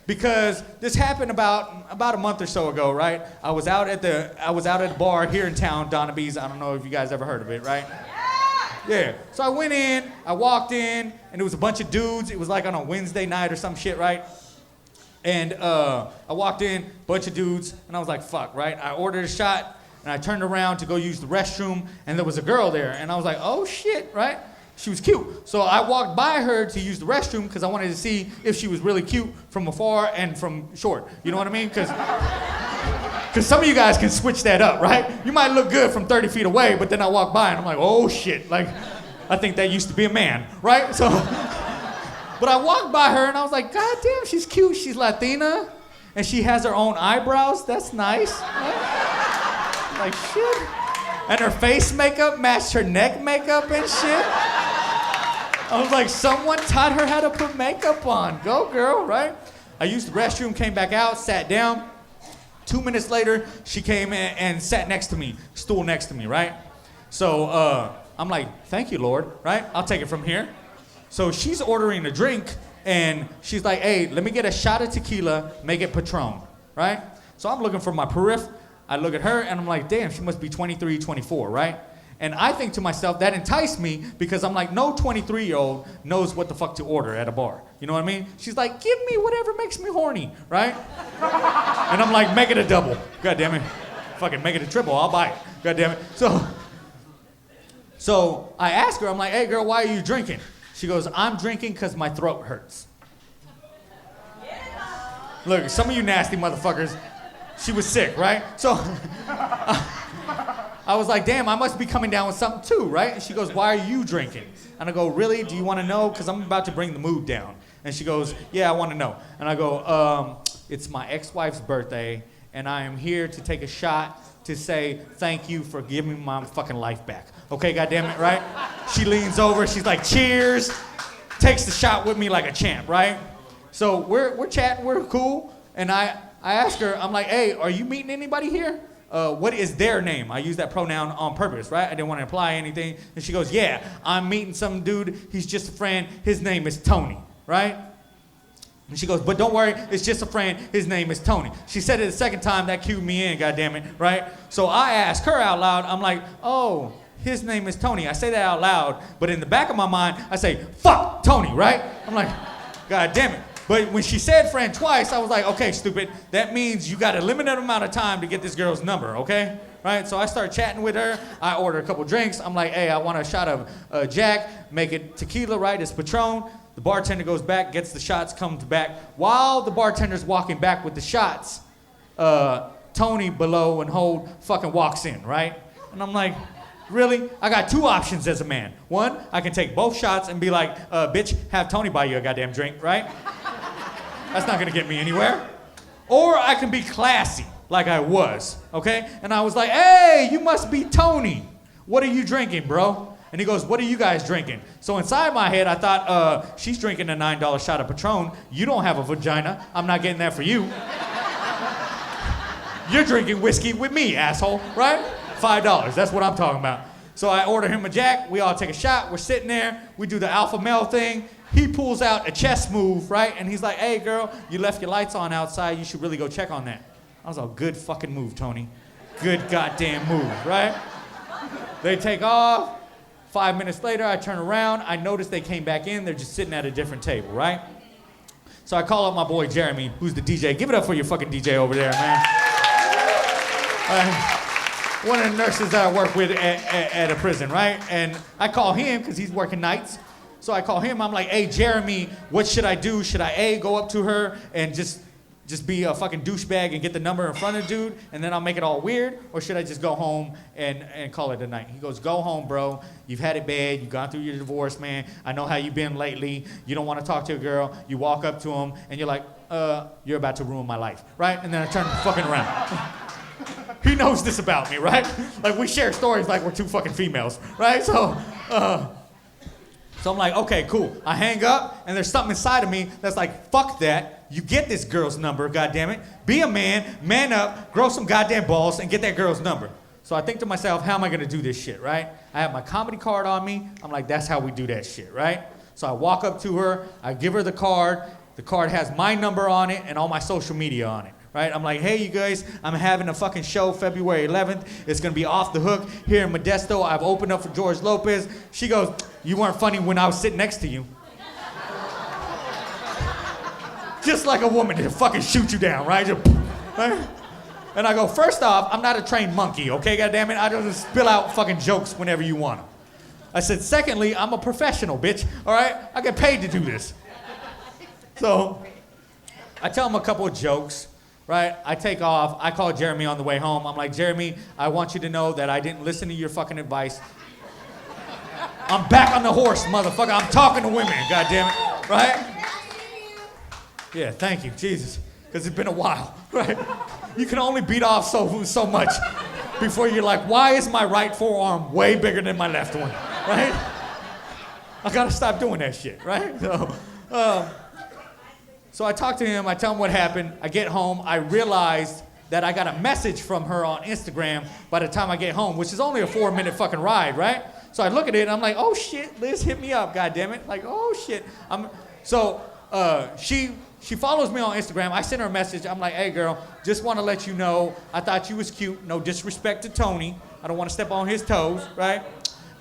because this happened about a month or so ago, right? I was out at the bar here in town, Donabee's. I don't know if you guys ever heard of it, right? Yeah. So I went in, I walked in, and it was a bunch of dudes. It was like on a Wednesday night or some shit, right? And I walked in, bunch of dudes, and I was like, fuck, right? I ordered a shot. and I turned around to go use the restroom, and there was a girl there, and I was like, oh shit, right? She was cute. So I walked by her to use the restroom because I wanted to see if she was really cute from afar and from short. You know what I mean? Because some of you guys can switch that up, right? You might look good from 30 feet away, but then I walk by and I'm like, oh shit, like, I think that used to be a man, right? So, but I walked by her and I was like, God damn, she's cute. She's Latina and she has her own eyebrows. That's nice. Right? Like, shit. And her face makeup matched her neck makeup and shit. I was like, someone taught her how to put makeup on. Go, girl, right? I used the restroom, came back out, sat down. 2 minutes later, she came in and sat next to me, stool next to me, right? So I'm like, thank you, Lord, right? I'll take it from here. So she's ordering a drink, and she's like, hey, let me get a shot of tequila, make it Patron, right? So I'm looking for my periph. I look at her, and I'm like, damn, she must be 23, 24, right? And I think to myself, that enticed me because I'm like, no 23-year-old knows what the fuck to order at a bar. You know what I mean? She's like, give me whatever makes me horny, right? And I'm like, make it a double. God damn it. Fucking make it a triple, I'll buy it. God damn it. So I ask her, I'm like, hey girl, why are you drinking? She goes, I'm drinking because my throat hurts. Look, some of you nasty motherfuckers, she was sick, right? So I was like, damn, I must be coming down with something too, right? And she goes, why are you drinking? And I go, really? Do you want to know? Because I'm about to bring the mood down. And she goes, yeah, I want to know. And I go, it's my ex-wife's birthday, and I am here to take a shot to say thank you for giving my fucking life back. Okay, goddammit, right? She leans over, she's like, cheers, takes the shot with me like a champ, right? So we're chatting, we're cool, and I ask her, I'm like, hey, are you meeting anybody here? What is their name? I use that pronoun on purpose, right? I didn't want to imply anything. And she goes, yeah, I'm meeting some dude. He's just a friend. His name is Tony, right? And she goes, but don't worry, it's just a friend. His name is Tony. She said it the second time, that cued me in, goddammit, right? So I ask her out loud, I'm like, oh, his name is Tony. I say that out loud, but in the back of my mind, I say, fuck Tony, right? I'm like, God damn it. But when she said friend twice, I was like, okay, stupid, that means you got a limited amount of time to get this girl's number, okay? Right? So I start chatting with her. I order a couple drinks. I'm like, hey, I want a shot of Jack, make it tequila, right? It's Patron. The bartender goes back, gets the shots, comes back. While the bartender's walking back with the shots, Tony below and Hold fucking walks in, right? And I'm like, really? I got two options as a man. One, I can take both shots and be like, bitch, have Tony buy you a goddamn drink, right? That's not gonna get me anywhere. Or I can be classy, like I was, okay? And I was like, hey, you must be Tony. What are you drinking, bro? And he goes, what are you guys drinking? So inside my head, I thought, she's drinking a $9 shot of Patron. You don't have a vagina. I'm not getting that for you. You're drinking whiskey with me, asshole, right? $5, that's what I'm talking about. So I order him a Jack, we all take a shot, we're sitting there, we do the alpha male thing. He pulls out a chess move, right? And he's like, hey girl, you left your lights on outside, you should really go check on that. I was like, good fucking move, Tony. Good goddamn move, right? They take off. 5 minutes later, I turn around, I notice they came back in, they're just sitting at a different table, right? So I call up my boy Jeremy, who's the DJ. Give it up for your fucking DJ over there, man. One of the nurses that I work with at a prison, right? And I call him because he's working nights. So I call him, I'm like, hey, Jeremy, what should I do? Should I A, go up to her and just be a fucking douchebag and get the number in front of dude and then I'll make it all weird? Or should I just go home and call it a night? He goes, go home, bro. You've had it bad. You've gone through your divorce, man. I know how you've been lately. You don't want to talk to a girl. You walk up to him and you're like, you're about to ruin my life, right? And then I turn fucking around. He knows this about me, right? Like, we share stories like we're two fucking females, right? So I'm like, okay, cool. I hang up, and there's something inside of me that's like, fuck that. You get this girl's number, goddammit. Be a man up, grow some goddamn balls, and get that girl's number. So I think to myself, how am I gonna do this shit, right? I have my comedy card on me. I'm like, that's how we do that shit, right? So I walk up to her, I give her the card. The card has my number on it and all my social media on it. Right? I'm like, hey, you guys, I'm having a fucking show February 11th. It's going to be Off the Hook here in Modesto. I've opened up for George Lopez. She goes, you weren't funny when I was sitting next to you. Just like a woman to fucking shoot you down, right? Right? And I go, first off, I'm not a trained monkey, okay, goddammit? I don't just spill out fucking jokes whenever you want them. I said, secondly, I'm a professional, bitch, all right? I get paid to do this. So I tell him a couple of jokes, right? I take off. I call Jeremy on the way home. I'm like, Jeremy, I want you to know that I didn't listen to your fucking advice. I'm back on the horse, motherfucker. I'm talking to women, goddammit, right? Yeah, thank you, Jesus, because it's been a while, right? You can only beat off so much before you're like, why is my right forearm way bigger than my left one, right? I gotta stop doing that shit, right? So I talk to him, I tell him what happened, I get home, I realized that I got a message from her on Instagram by the time I get home, which is only a 4-minute fucking ride, So I look at it and I'm like, oh shit, Liz hit me up, goddammit. Like, oh shit. She follows me on Instagram. I sent her a message. I'm like, hey girl, just want to let you know, I thought you was cute. No disrespect to Tony. I don't want to step on his toes, right?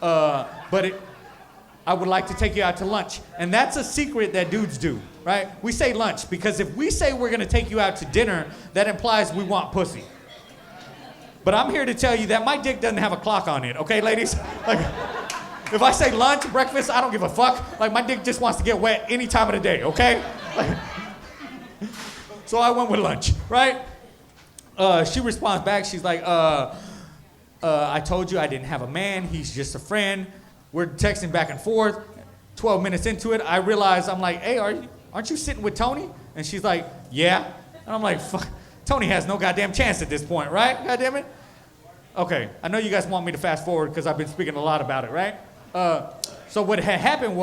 I would like to take you out to lunch. And that's a secret that dudes do, right? We say lunch because if we say we're going to take you out to dinner, that implies we want pussy. But I'm here to tell you that my dick doesn't have a clock on it, okay, ladies? Like, if I say lunch, breakfast, I don't give a fuck. Like, my dick just wants to get wet any time of the day, okay? Like, so I went with lunch, right? She responds back. She's like, I told you I didn't have a man. He's just a friend. We're texting back and forth. 12 minutes into it, I realize, I'm like, hey, aren't you sitting with Tony? And she's like, yeah. And I'm like, fuck, Tony has no goddamn chance at this point, right? Goddamn it. Okay, I know you guys want me to fast forward because I've been speaking a lot about it, right? So what had happened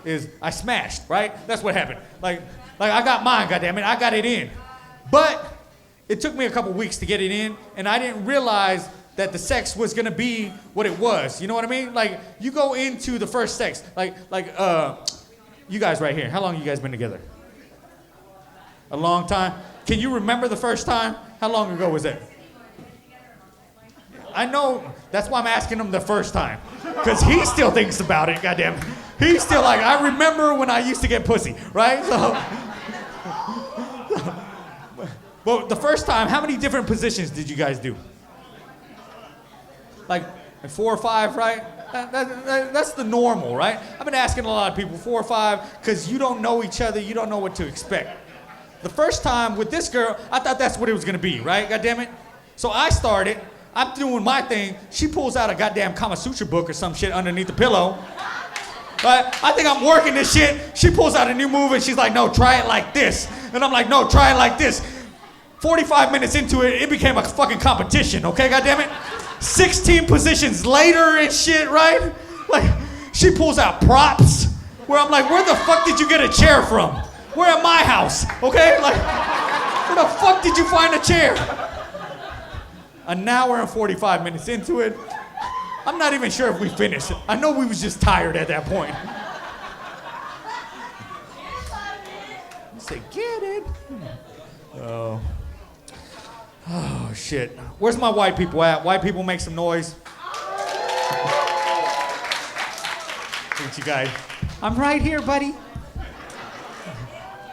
is I smashed, right? That's what happened. Like I got mine, goddammit. I got it in. But it took me a couple weeks to get it in, and I didn't realize that the sex was gonna be what it was. You know what I mean? Like, you go into the first sex, you guys right here, how long have you guys been together? A long time? Can you remember the first time? How long ago was that? I know, that's why I'm asking him the first time. Because he still thinks about it, goddamn. He's still like, I remember when I used to get pussy, right? But the first time, how many different positions did you guys do? Like 4 or 5, right? That's the normal, right? I've been asking a lot of people, 4 or 5, because you don't know each other, you don't know what to expect. The first time with this girl, I thought that's what it was gonna be, right? God damn it. So I started, I'm doing my thing, she pulls out a goddamn Kama Sutra book or some shit underneath the pillow. Right? I think I'm working this shit, she pulls out a new move and she's like, no, try it like this. And I'm like, no, try it like this. 45 minutes into it, it became a fucking competition, okay, goddammit? 16 positions later and shit, right? Like, she pulls out props where I'm like, where the fuck did you get a chair from? We're at my house, okay? Like, where the fuck did you find a chair? An hour and 45 minutes into it, I'm not even sure if we finished. I know we was just tired at that point. You say, get it? Oh, shit. Where's my white people at? White people, make some noise. Thank you guys. I'm right here, buddy.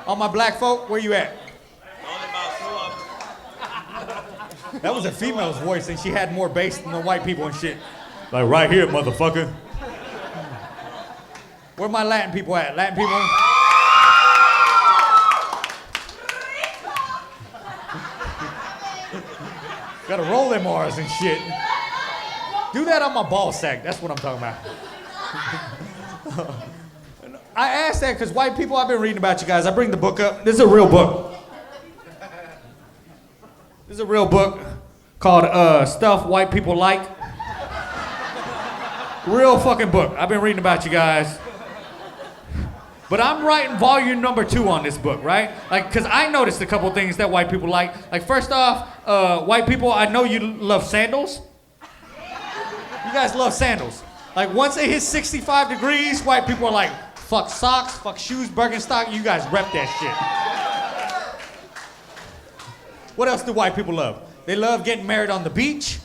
All my black folk, where you at? That was a female's voice, and she had more bass than the white people and shit. Like, right here, motherfucker. Where my Latin people at? Latin people? Gotta roll them R's and shit. Do that on my ball sack. That's what I'm talking about. I asked that because white people, I've been reading about you guys. I bring the book up. This is a real book. This is a real book called Stuff White People Like. Real fucking book. I've been reading about you guys. But I'm writing volume number 2 on this book, right? Like, because I noticed a couple things that white people like. Like, first off, white people, I know you love sandals. You guys love sandals. Like, once it hits 65 degrees, white people are like, fuck socks, fuck shoes, Birkenstock. You guys rep that shit. What else do white people love? They love getting married on the beach.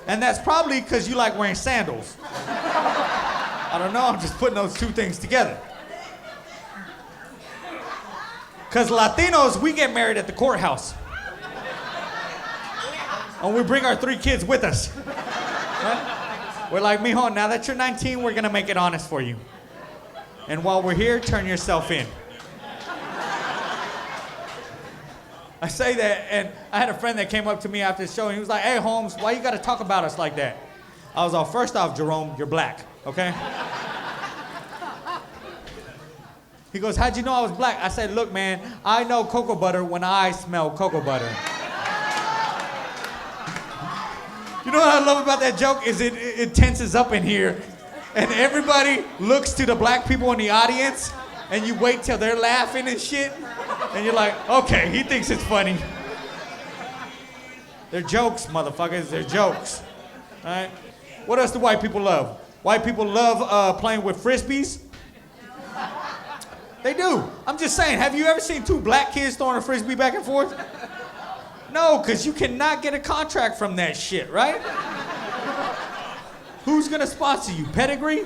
And that's probably because you like wearing sandals. I don't know, I'm just putting those two things together. Because Latinos, we get married at the courthouse. And we bring our 3 kids with us. Right? We're like, mijo, now that you're 19, we're gonna make it honest for you. And while we're here, turn yourself in. I say that, and I had a friend that came up to me after the show, and he was like, hey, Holmes, why you gotta talk about us like that? I was all, first off, Jerome, you're black, okay? He goes, how'd you know I was black? I said, look, man, I know cocoa butter when I smell cocoa butter. You know what I love about that joke is it tenses up in here, and everybody looks to the black people in the audience, and you wait till they're laughing and shit, and you're like, okay, he thinks it's funny. They're jokes, motherfuckers, they're jokes, all right? What else do white people love? White people love playing with Frisbees. They do. I'm just saying, have you ever seen 2 black kids throwing a Frisbee back and forth? No, because you cannot get a contract from that shit, right? Who's gonna sponsor you? Pedigree?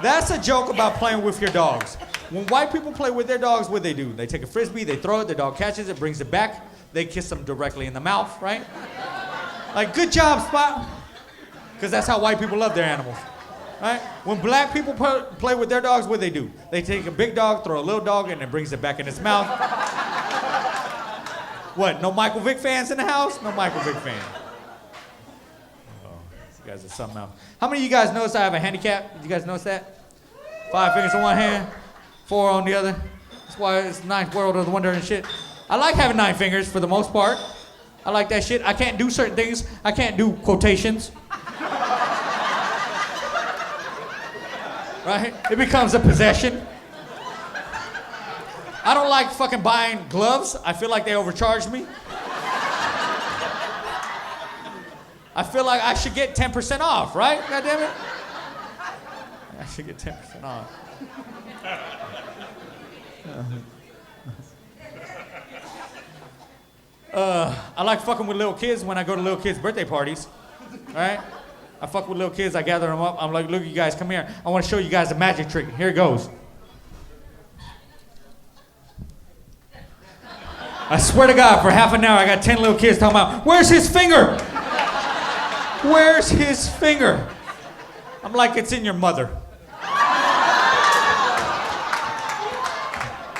That's a joke about playing with your dogs. When white people play with their dogs, what do? They take a Frisbee, they throw it, the dog catches it, brings it back, they kiss them directly in the mouth, right? Like, good job, Spot. Because that's how white people love their animals. Right? When black people play with their dogs, what do? They take a big dog, throw a little dog, and it brings it back in its mouth. What, no Michael Vick fans in the house? No Michael Vick fans. Oh, you guys are something else. How many of you guys notice I have a handicap? Did you guys notice that? 5 fingers on one hand, 4 on the other. That's why it's ninth world of wonder and shit. I like having 9 fingers for the most part. I like that shit. I can't do certain things. I can't do quotations. Right? It becomes a possession. I don't like fucking buying gloves. I feel like they overcharge me. I feel like I should get 10% off, right? God damn it. I should get 10% off. I like fucking with little kids when I go to little kids' birthday parties, right? I fuck with little kids, I gather them up. I'm like, look, you guys, come here. I want to show you guys a magic trick. Here it goes. I swear to God, for half an hour, I got 10 little kids talking about, where's his finger? Where's his finger? I'm like, it's in your mother.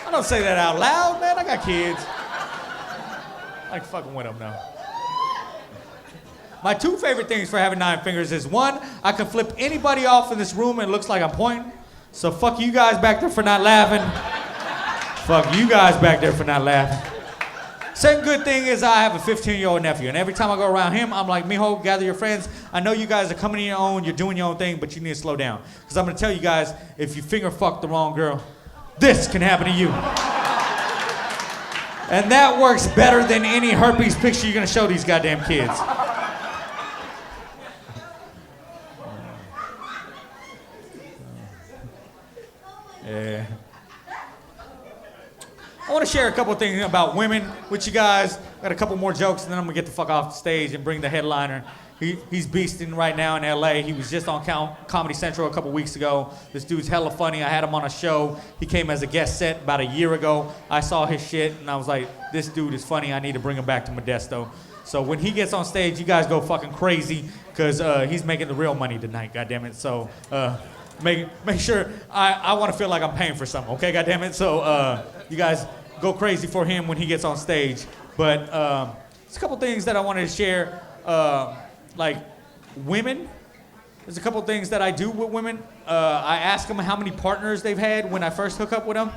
I don't say that out loud, man. I got kids. I like fucking with them now. My 2 favorite things for having 9 fingers is 1, I can flip anybody off in this room and it looks like I'm pointing. So fuck you guys back there for not laughing. Fuck you guys back there for not laughing. Second good thing is I have a 15-year-old nephew, and every time I go around him, I'm like, mijo, gather your friends. I know you guys are coming in your own, you're doing your own thing, but you need to slow down. Because I'm gonna tell you guys, if you finger fuck the wrong girl, this can happen to you. And that works better than any herpes picture you're gonna show these goddamn kids. Yeah. I want to share a couple things about women with you guys. Got a couple more jokes, and then I'm gonna get the fuck off the stage and bring the headliner. He's beasting right now in LA. He was just on Comedy Central a couple weeks ago. This dude's hella funny. I had him on a show. He came as a guest set about a year ago. I saw his shit, and I was like, this dude is funny. I need to bring him back to Modesto. So when he gets on stage, you guys go fucking crazy, because he's making the real money tonight, goddammit. So make sure I want to feel like I'm paying for something, okay, goddammit? So you guys go crazy for him when he gets on stage. But there's a couple things that I wanted to share. Like women, there's a couple things that I do with women. I ask them how many partners they've had when I first hook up with them.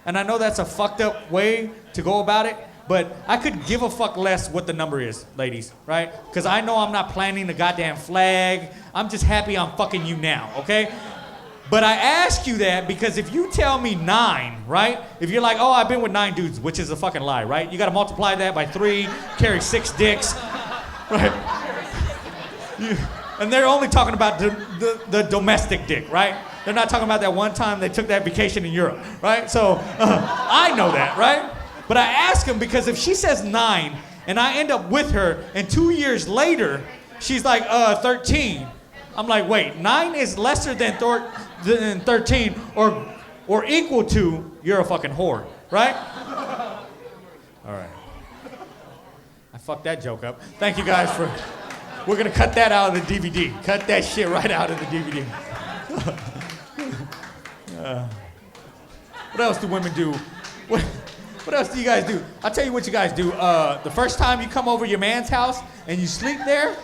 And I know that's a fucked up way to go about it, but I could give a fuck less what the number is, ladies, right? Because I know I'm not planting the goddamn flag. I'm just happy I'm fucking you now, okay? But I ask you that because if you tell me 9, right? If you're like, oh, I've been with 9 dudes, which is a fucking lie, right? You gotta multiply that by 3, carry 6 dicks, right? And they're only talking about the domestic dick, right? They're not talking about that one time they took that vacation in Europe, right? So I know that, right? But I ask them because if she says 9 and I end up with her and 2 years later she's like 13, I'm like, wait, 9 is lesser than 13 or equal to you're a fucking whore, right? All right. I fucked that joke up. Thank you guys for. We're gonna cut that out of the DVD. Cut that shit right out of the DVD. What else do women do? What else do you guys do? I'll tell you what you guys do. The first time you come over your man's house and you sleep there,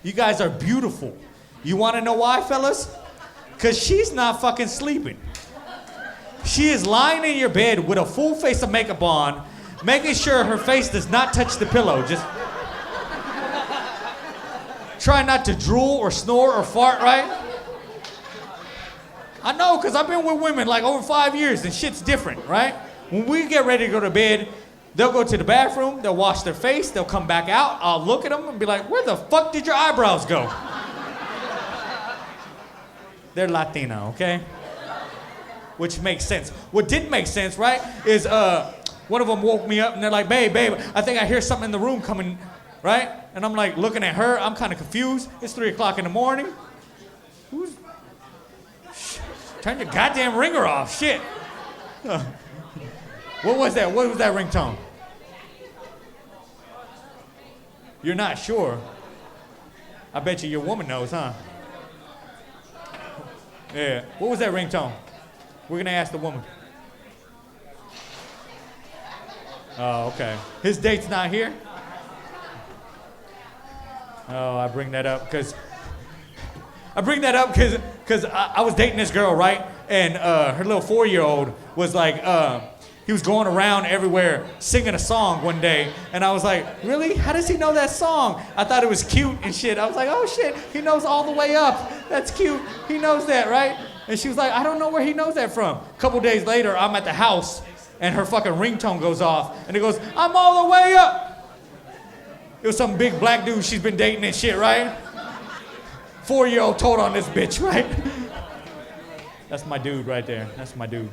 you guys are beautiful. You wanna know why, fellas? Cause she's not fucking sleeping. She is lying in your bed with a full face of makeup on, making sure her face does not touch the pillow. Just try not to drool or snore or fart, right? I know, because I've been with women like over 5 years and shit's different, right? When we get ready to go to bed, they'll go to the bathroom, they'll wash their face, they'll come back out, I'll look at them and be like, where the fuck did your eyebrows go? They're Latina, okay? Which makes sense. What didn't make sense, right, is one of them woke me up and they're like, babe, I think I hear something in the room coming, right? And I'm like looking at her, I'm kind of confused. It's 3 o'clock in the morning. Turn your goddamn ringer off, shit. What was that? What was that ringtone? You're not sure? I bet you your woman knows, huh? Yeah. What was that ringtone? We're gonna ask the woman. Oh, okay. His date's not here? Oh, I bring that up because I was dating this girl, right? And her little 4-year-old was like, he was going around everywhere singing a song one day. And I was like, really? How does he know that song? I thought it was cute and shit. I was like, oh shit, he knows All the Way Up. That's cute. He knows that, right? And she was like, I don't know where he knows that from. A couple days later, I'm at the house and her fucking ringtone goes off. And it goes, I'm all the way up. It was some big black dude she's been dating and shit, right? 4-year-old told on this bitch, right? That's my dude right there. That's my dude.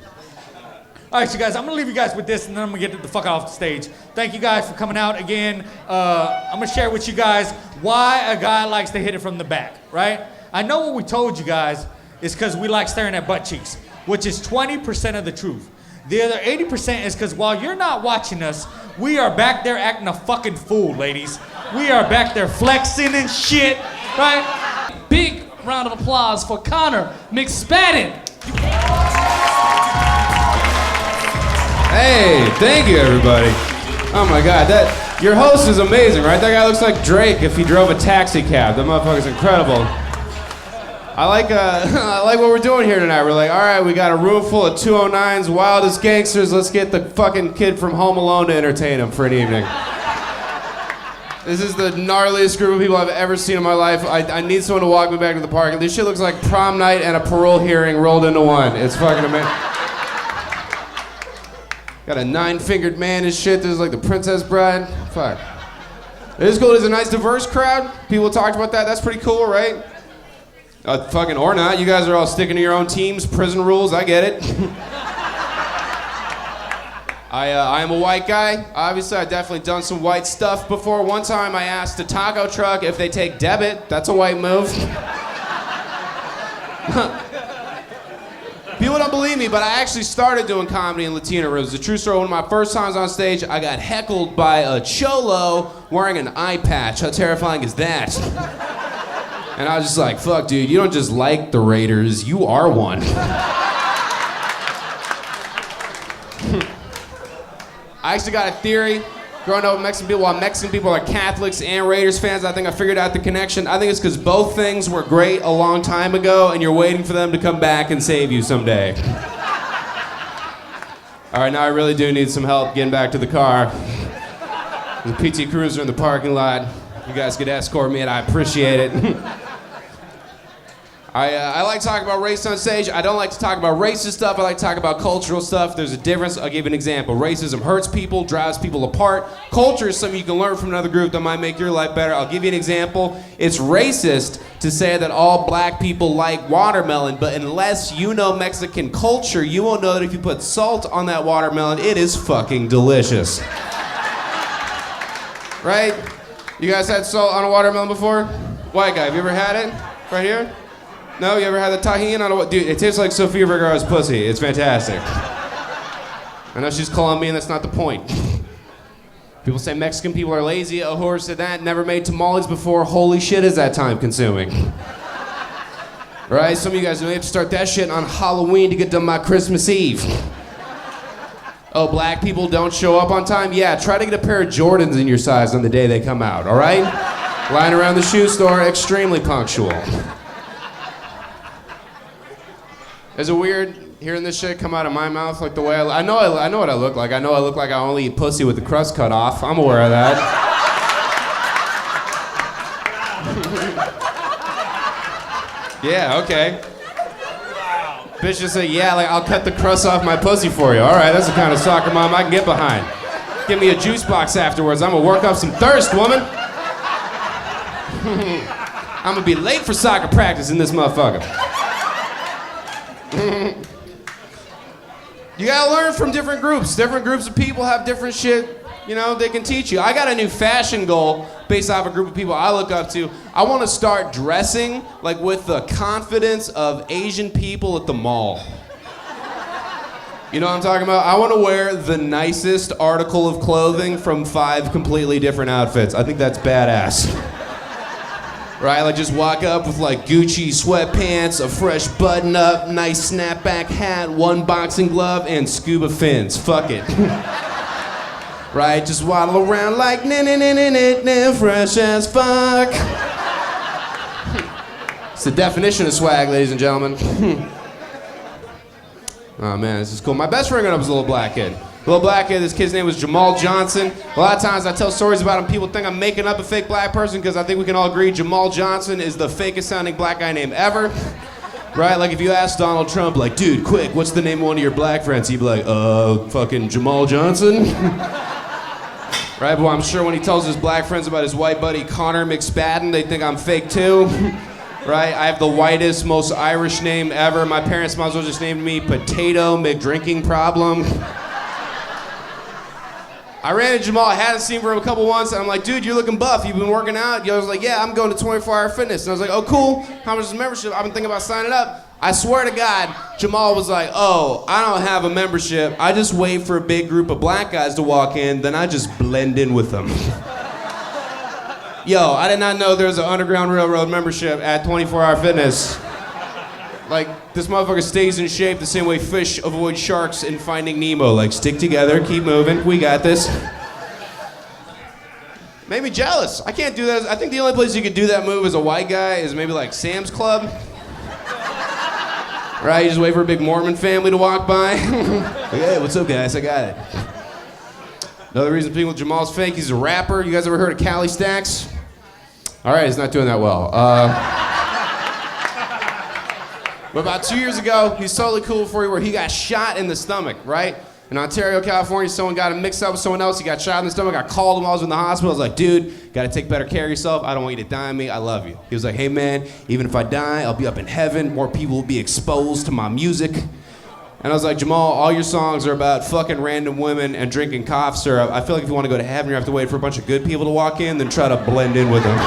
All right, you guys, I'm gonna leave you guys with this and then I'm gonna get the fuck off the stage. Thank you guys for coming out again. I'm gonna share with you guys why a guy likes to hit it from the back, right? I know what we told you guys is because we like staring at butt cheeks, which is 20% of the truth. The other 80% is because while you're not watching us, we are back there acting a fucking fool, ladies. We are back there flexing and shit, right? Big round of applause for Connor McSpadden. Hey, thank you, everybody. Oh my God, your host is amazing, right? That guy looks like Drake if he drove a taxi cab. That motherfucker's incredible. I like what we're doing here tonight. We're like, all right, we got a room full of 209's wildest gangsters. Let's get the fucking kid from Home Alone to entertain him for an evening. This is the gnarliest group of people I've ever seen in my life. I need someone to walk me back to the park. This shit looks like prom night and a parole hearing rolled into one. It's fucking amazing. Got a 9-fingered man and shit. This is like the Princess Bride. Fuck. It is cool. There's a nice diverse crowd. People talked about that. That's pretty cool, right? Fucking or not. You guys are all sticking to your own teams. Prison rules. I get it. I am a white guy. Obviously, I've definitely done some white stuff before. One time I asked a taco truck if they take debit. That's a white move. People don't believe me, but I actually started doing comedy in Latino rooms. It's a true story. One of my first times on stage, I got heckled by a cholo wearing an eye patch. How terrifying is that? And I was just like, fuck, dude, you don't just like the Raiders, you are one. I actually got a theory. Growing up with Mexican people, while Mexican people are Catholics and Raiders fans, I think I figured out the connection. I think it's because both things were great a long time ago, and you're waiting for them to come back and save you someday. All right, now I really do need some help getting back to the car. There's a PT Cruiser in the parking lot. You guys could escort me, and I appreciate it. I like talking about race on stage. I don't like to talk about racist stuff. I like to talk about cultural stuff. There's a difference. I'll give you an example. Racism hurts people, drives people apart. Culture is something you can learn from another group that might make your life better. I'll give you an example. It's racist to say that all black people like watermelon, but unless you know Mexican culture, you won't know that if you put salt on that watermelon, it is fucking delicious. Right? You guys had salt on a watermelon before? White guy, have you ever had it? Right here? No, you ever had the tahini on a... Dude, it tastes like Sofia Vergara's pussy. It's fantastic. I know she's Colombian, that's not the point. People say Mexican people are lazy. A horse said that. Never made tamales before. Holy shit, is that time consuming. Right? Some of you guys know you have to start that shit on Halloween to get done by Christmas Eve. Oh, black people don't show up on time? Yeah, try to get a pair of Jordans in your size on the day they come out, all right? Lying around the shoe store, extremely punctual. Is it weird hearing this shit come out of my mouth like the way I know what I look like. I know I look like I only eat pussy with the crust cut off. I'm aware of that. Yeah, okay. Bitch just say, yeah, like I'll cut the crust off my pussy for you. All right, that's the kind of soccer mom I can get behind. Give me a juice box afterwards. I'm gonna work up some thirst, woman. I'm gonna be late for soccer practice in this motherfucker. You gotta learn from different groups. Different groups of people have different shit, you know, they can teach you. I got a new fashion goal based off a group of people I look up to. I wanna start dressing like with the confidence of Asian people at the mall. You know what I'm talking about? I wanna wear the nicest article of clothing from 5 completely different outfits. I think that's badass. Right, like just walk up with like Gucci sweatpants, a fresh button up, nice snapback hat, 1 boxing glove, and scuba fins. Fuck it. Right, just waddle around like na fresh as fuck. It's the definition of swag, ladies and gentlemen. Oh man, this is cool. My best friend growing up was a little black kid. Little black kid, this kid's name was Jamal Johnson. A lot of times I tell stories about him, people think I'm making up a fake black person because I think we can all agree Jamal Johnson is the fakest sounding black guy name ever. Right? Like if you ask Donald Trump, like, dude, quick, what's the name of one of your black friends? He'd be like, fucking Jamal Johnson. Right? But I'm sure when he tells his black friends about his white buddy Connor McSpadden, they think I'm fake too. Right? I have the whitest, most Irish name ever. My parents might as well just named me Potato McDrinking Problem. I ran into Jamal, I hadn't seen him for a couple months, and I'm like, dude, you're looking buff, you've been working out? I was like, yeah, I'm going to 24-hour fitness. And I was like, oh, cool, how much is the membership? I've been thinking about signing up. I swear to God, Jamal was like, oh, I don't have a membership. I just wait for a big group of black guys to walk in, then I just blend in with them. Yo, I did not know there was an Underground Railroad membership at 24-hour fitness. Like, this motherfucker stays in shape the same way fish avoid sharks in Finding Nemo. Like, stick together, keep moving, we got this. Made me jealous. I can't do that. I think the only place you could do that move as a white guy is maybe like Sam's Club. Right, you just wait for a big Mormon family to walk by. Like, hey, what's up, guys? I got it. Another reason people Jamal's fake, he's a rapper. You guys ever heard of Cali Stacks? All right, he's not doing that well. But about 2 years ago, he's totally cool for you where he got shot in the stomach, right? In Ontario, California, someone got him mixed up with someone else. He got shot in the stomach. I called him while I was in the hospital. I was like, dude, gotta take better care of yourself. I don't want you to die on me. I love you. He was like, hey man, even if I die, I'll be up in heaven. More people will be exposed to my music. And I was like, Jamal, all your songs are about fucking random women and drinking cough syrup. I feel like if you want to go to heaven, you have to wait for a bunch of good people to walk in, then try to blend in with them.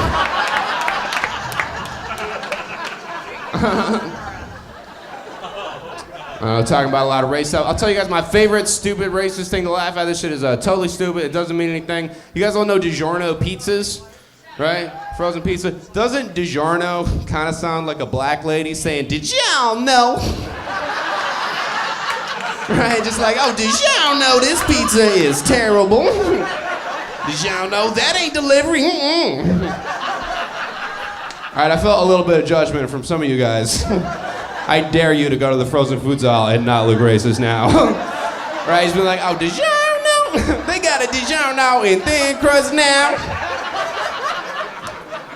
Talking about a lot of race stuff. I'll tell you guys my favorite stupid racist thing to laugh at. This shit is totally stupid. It doesn't mean anything. You guys all know DiGiorno pizzas, right? Frozen pizza. Doesn't DiGiorno kind of sound like a black lady saying, did y'all know? Right? Just like, oh, did y'all know this pizza is terrible? Did y'all know that ain't delivery? Mm-mm. All right, I felt a little bit of judgment from some of you guys. I dare you to go to the frozen foods aisle and not look racist now. Right? He's been like, oh, did y'all know? They got a DiGiorno in thin crust now.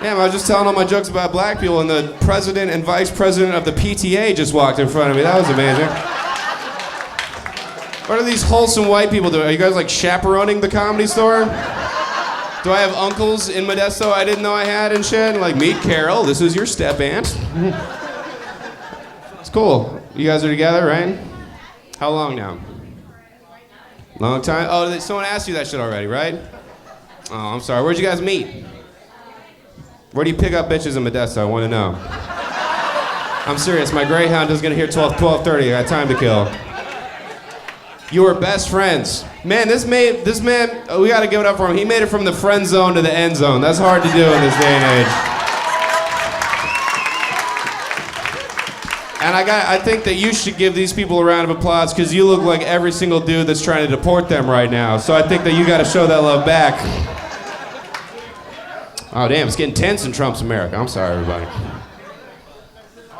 Damn, I was just telling all my jokes about black people and the president and vice president of the PTA just walked in front of me. That was amazing. What are these wholesome white people doing? Are you guys like chaperoning the Comedy Store? Do I have uncles in Modesto I didn't know I had and shit? Like, meet Carol, this is your step aunt. It's cool. You guys are together, right? How long now? Long time? Oh, someone asked you that shit already, right? Oh, I'm sorry. Where'd you guys meet? Where do you pick up bitches in Modesto? I want to know. I'm serious. My Greyhound is going to hear 12:30. I got time to kill. You were best friends. Man, this man, we gotta give it up for him. He made it from the friend zone to the end zone. That's hard to do in this day and age. And I think that you should give these people a round of applause because you look like every single dude that's trying to deport them right now. So I think that you gotta show that love back. Oh damn, it's getting tense in Trump's America. I'm sorry, everybody.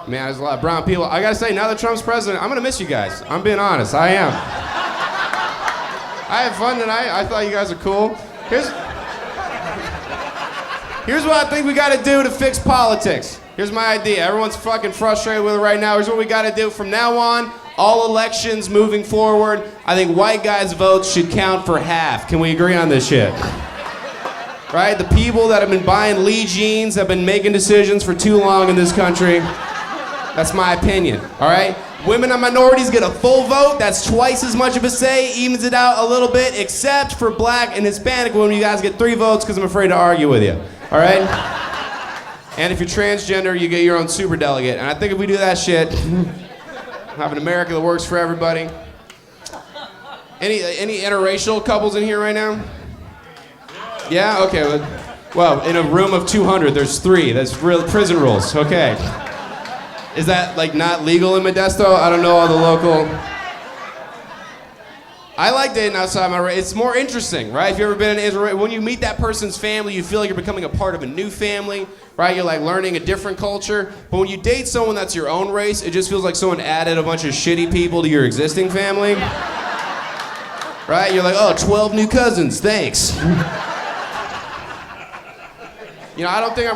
Man, there's a lot of brown people. I gotta say, now that Trump's president, I'm gonna miss you guys. I'm being honest, I am. I had fun tonight. I thought you guys are cool. Here's what I think we gotta do to fix politics. Here's my idea. Everyone's fucking frustrated with it right now. Here's what we gotta do from now on. All elections moving forward, I think white guys' votes should count for half. Can we agree on this shit? Right? The people that have been buying Lee jeans have been making decisions for too long in this country. That's my opinion, all right? Women and minorities get a full vote. That's twice as much of a say, evens it out a little bit, except for black and Hispanic women. You guys get 3 votes because I'm afraid to argue with you, all right? And if you're transgender, you get your own superdelegate. And I think if we do that shit, have an America that works for everybody. Any interracial couples in here right now? Yeah, okay. Well, in a room of 200, there's 3. That's real prison rules, okay. Is that like not legal in Modesto? I don't know all the local. I like dating outside my race. It's more interesting, right? If you've ever been in Israel, when you meet that person's family, you feel like you're becoming a part of a new family, right? You're like learning a different culture. But when you date someone that's your own race, it just feels like someone added a bunch of shitty people to your existing family. Right? You're like, oh, 12 new cousins, thanks. You know, I don't think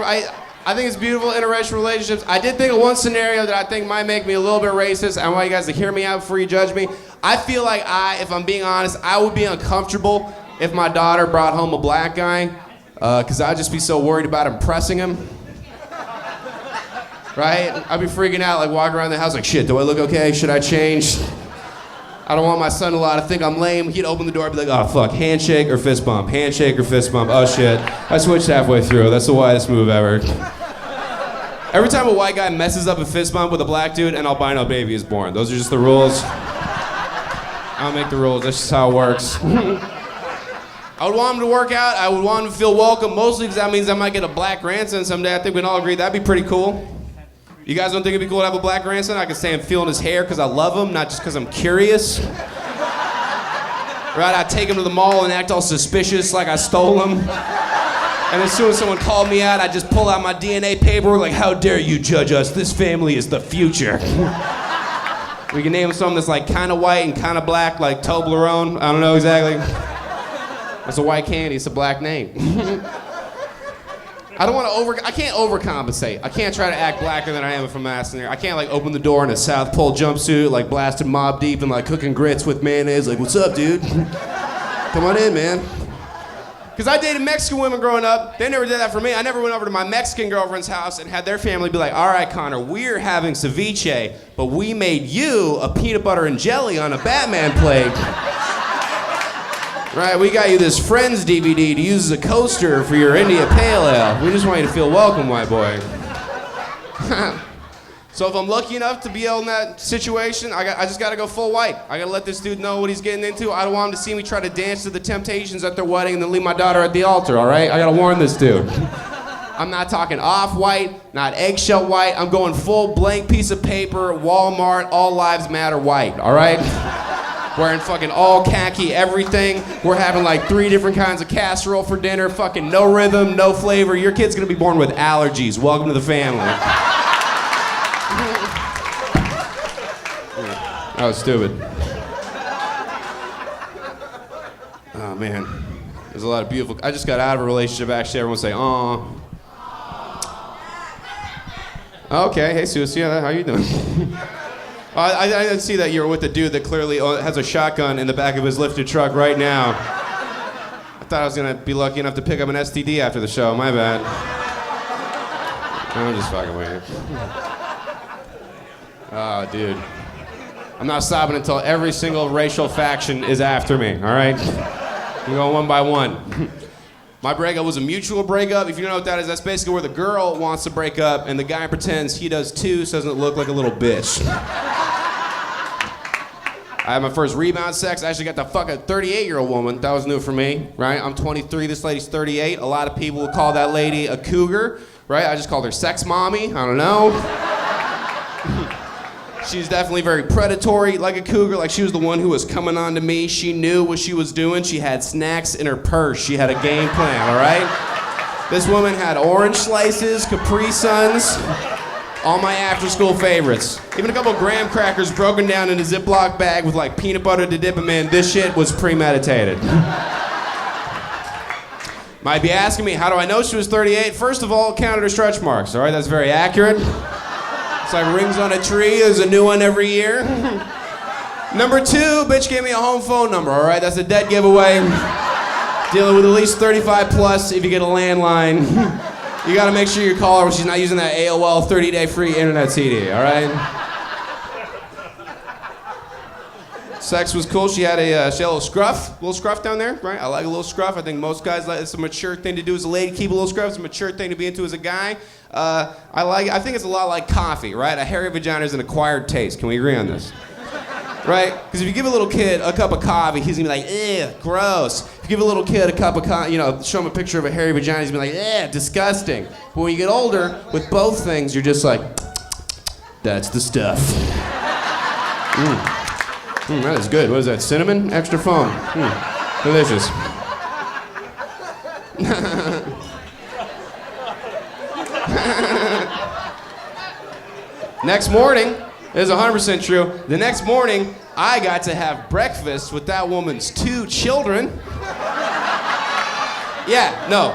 I think it's beautiful interracial relationships. I did think of one scenario that I think might make me a little bit racist. I want you guys to hear me out before you judge me. I feel like if I'm being honest, I would be uncomfortable if my daughter brought home a black guy, because I'd just be so worried about impressing him. Right? I'd be freaking out, like walking around the house like, shit, do I look okay? Should I change? I don't want my son-in-law to think I'm lame. He'd open the door and be like, oh, fuck, handshake or fist bump? Handshake or fist bump? Oh, shit. I switched halfway through. That's the widest move ever. Every time a white guy messes up a fist bump with a black dude, an albino baby is born. Those are just the rules. I don't make the rules. That's just how it works. I would want him to work out. I would want him to feel welcome, mostly because that means I might get a black grandson someday. I think we can all agree that'd be pretty cool. You guys don't think it'd be cool to have a black grandson? I could say I'm feeling his hair because I love him, not just because I'm curious. Right? I'd take him to the mall and act all suspicious like I stole him. And as soon as someone called me out, I'd just pull out my DNA paperwork like, how dare you judge us? This family is the future. We can name something that's like kind of white and kind of black, like Toblerone. I don't know exactly. It's a white candy, it's a black name. I can't overcompensate. I can't try to act blacker than I am if I'm asking there. I can't like open the door in a South Pole jumpsuit, like blasted Mob Deep and like cooking grits with mayonnaise, like, what's up, dude? Come on in, man. Because I dated Mexican women growing up. They never did that for me. I never went over to my Mexican girlfriend's house and had their family be like, all right, Connor, we're having ceviche, but we made you a peanut butter and jelly on a Batman plate. Right, we got you this Friends DVD to use as a coaster for your India Pale Ale. We just want you to feel welcome, white boy. So if I'm lucky enough to be in that situation, I just gotta go full white. I gotta let this dude know what he's getting into. I don't want him to see me try to dance to the Temptations at their wedding and then leave my daughter at the altar, all right? I gotta warn this dude. I'm not talking off-white, not eggshell white. I'm going full blank piece of paper, Walmart, all lives matter white, all right? Wearing fucking all khaki everything. We're having like 3 different kinds of casserole for dinner. Fucking no rhythm, no flavor. Your kid's gonna be born with allergies. Welcome to the family. That was stupid. Oh man, there's a lot of beautiful. I just got out of a relationship. Actually, everyone say, "Aw." Okay, hey Susie, how you doing? I see that you're with a dude that clearly has a shotgun in the back of his lifted truck right now. I thought I was gonna be lucky enough to pick up an STD after the show. My bad. I'm just fucking with you. Oh, dude. I'm not stopping until every single racial faction is after me, all right? We're going one by one. My breakup was a mutual breakup. If you don't know what that is, that's basically where the girl wants to break up and the guy pretends he does too so doesn't look like a little bitch. I had my first rebound sex. I actually got to fuck a 38-year-old woman. That was new for me, right? I'm 23, this lady's 38. A lot of people would call that lady a cougar, right? I just called her sex mommy. I don't know. She's definitely very predatory, like a cougar. Like she was the one who was coming on to me. She knew what she was doing. She had snacks in her purse. She had a game plan, all right? This woman had orange slices, Capri Suns, all my after-school favorites. Even a couple graham crackers broken down in a Ziploc bag with like peanut butter to dip them in. This shit was premeditated. Might be asking me, how do I know she was 38? First of all, counted her stretch marks, all right? That's very accurate. It's like rings on a tree. There's a new one every year. Number 2, bitch gave me a home phone number, all right? That's a dead giveaway. Dealing with at least 35 plus if you get a landline. You gotta make sure you call her when she's not using that AOL 30-day free internet CD, all right? Sex was cool. She had a little scruff down there, right? I like a little scruff. I think most guys like it's a mature thing to do as a lady. Keep a little scruff. It's a mature thing to be into as a guy. I think it's a lot like coffee, right? A hairy vagina is an acquired taste. Can we agree on this? Right? Because if you give a little kid a cup of coffee, he's gonna be like, "Ew, gross." If you give a little kid a cup of show him a picture of a hairy vagina, he's gonna be like, "Eh, disgusting." But when you get older, with both things, you're just like, "That's the stuff." That is good. What is that? Cinnamon? Extra foam. Delicious. Next morning, it is 100% true. The next morning, I got to have breakfast with that woman's 2 children. Yeah, no,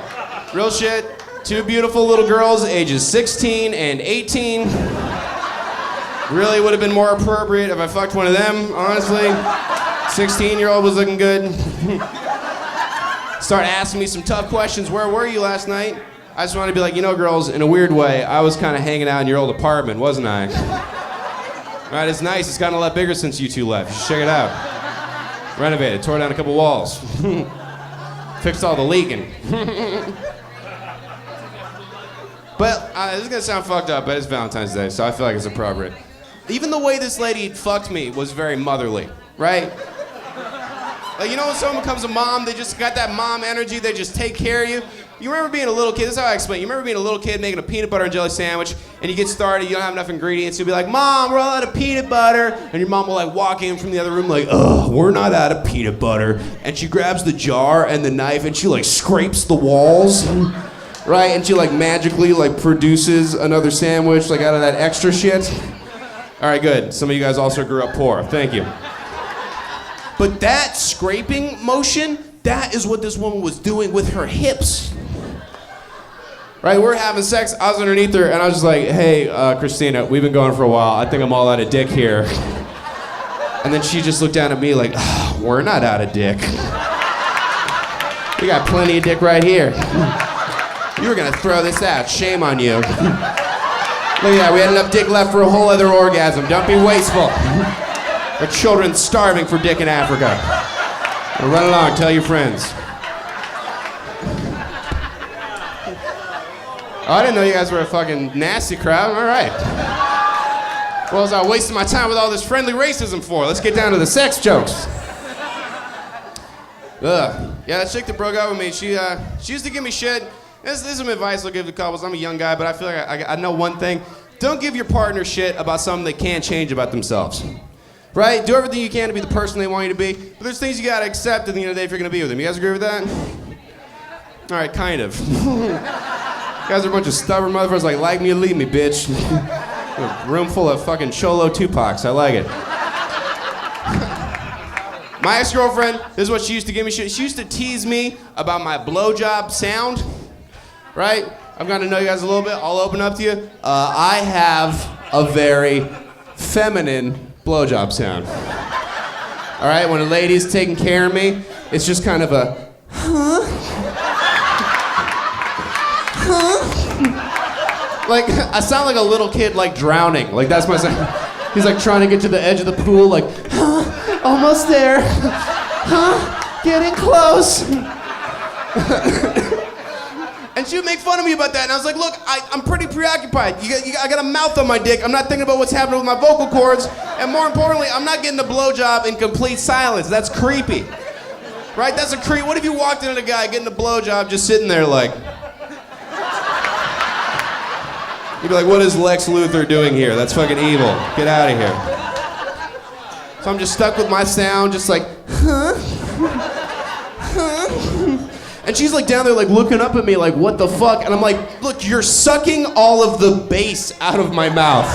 real shit. 2 beautiful little girls, ages 16 and 18. Really would have been more appropriate if I fucked one of them, honestly. 16-year-old was looking good. Start asking me some tough questions. Where were you last night? I just wanted to be like, girls, in a weird way, I was kind of hanging out in your old apartment, wasn't I? Right, it's nice. It's gotten a lot bigger since you 2 left. You should check it out. Renovated, tore down a couple walls. Fixed all the leaking. But this is going to sound fucked up, but it's Valentine's Day, so I feel like it's appropriate. Even the way this lady fucked me was very motherly, right? Like, when someone becomes a mom, they just got that mom energy, they just take care of you. You remember being a little kid, this is how I explain. You remember being a little kid making a peanut butter and jelly sandwich, and you get started, you don't have enough ingredients, you'll be like, "Mom, we're all out of peanut butter." And your mom will like walk in from the other room like, "Ugh, we're not out of peanut butter." And she grabs the jar and the knife and she like scrapes the walls, right? And she like magically like produces another sandwich like out of that extra shit. All right, good. Some of you guys also grew up poor. Thank you. But that scraping motion, that is what this woman was doing with her hips. Right, we're having sex, I was underneath her, and I was just like, "Hey, Christina, we've been going for a while. I think I'm all out of dick here." And then she just looked down at me like, "We're not out of dick. We got plenty of dick right here. You were gonna throw this out. Shame on you. Look at that, we had enough dick left for a whole other orgasm. Don't be wasteful. Our children starving for dick in Africa. Well, run along, tell your friends." Oh, I didn't know you guys were a fucking nasty crowd. All right. What was I wasting my time with all this friendly racism for? Let's get down to the sex jokes. Ugh. Yeah, that chick that broke up with me, she used to give me shit. This is some advice I'll give to couples. I'm a young guy, but I feel like I know one thing. Don't give your partner shit about something they can't change about themselves. Right? Do everything you can to be the person they want you to be. But there's things you gotta accept at the end of the day if you're gonna be with them. You guys agree with that? All right, kind of. You guys are a bunch of stubborn motherfuckers like me or leave me, bitch. A room full of fucking Cholo Tupacs. I like it. My ex-girlfriend, this is what she used to give me shit. She used to tease me about my blowjob sound, right? I'm gonna know you guys a little bit. I'll open up to you. I have a very feminine blowjob sound. All right, when a lady's taking care of me, it's just kind of a, like, I sound like a little kid, like, drowning. Like, that's my sound. He's, like, trying to get to the edge of the pool, like, almost there. Getting close. And And she would make fun of me about that. And I was like, look, I'm pretty preoccupied. I got a mouth on my dick. I'm not thinking about what's happening with my vocal cords. And more importantly, I'm not getting a blowjob in complete silence. That's creepy. Right? That's a creep. What if you walked into a guy getting a blowjob just sitting there like... You'd be like, what is Lex Luthor doing here? That's fucking evil. Get out of here. So I'm just stuck with my sound, just like, huh? And she's like down there like looking up at me like, what the fuck? And I'm like, look, you're sucking all of the bass out of my mouth.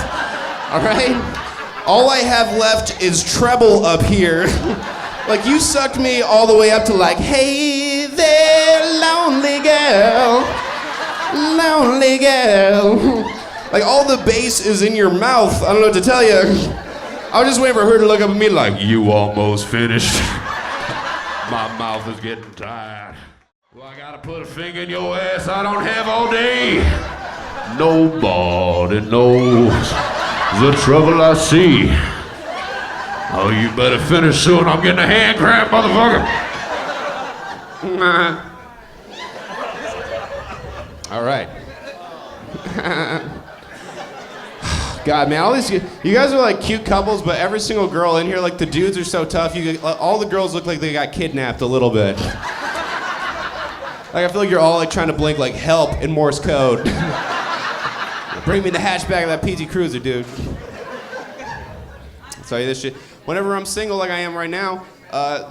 All right? All I have left is treble up here. Like you sucked me all the way up to like, hey there, lonely girl. Lonely girl. Like all the bass is in your mouth. I don't know what to tell you. I was just waiting for her to look up at me like, you almost finished. My mouth is getting tired. Well, I gotta put a finger in your ass I don't have all day. Nobody knows the trouble I see. Oh, you better finish soon. I'm getting a hand cramp, motherfucker. All right. God, man, all these you guys are like cute couples, but every single girl in here, like the dudes are so tough. All the girls look like they got kidnapped a little bit. Like I feel like you're all like trying to blink like help in Morse code. Bring me the hatchback of that PT Cruiser, dude. I'll tell you this shit. Whenever I'm single like I am right now,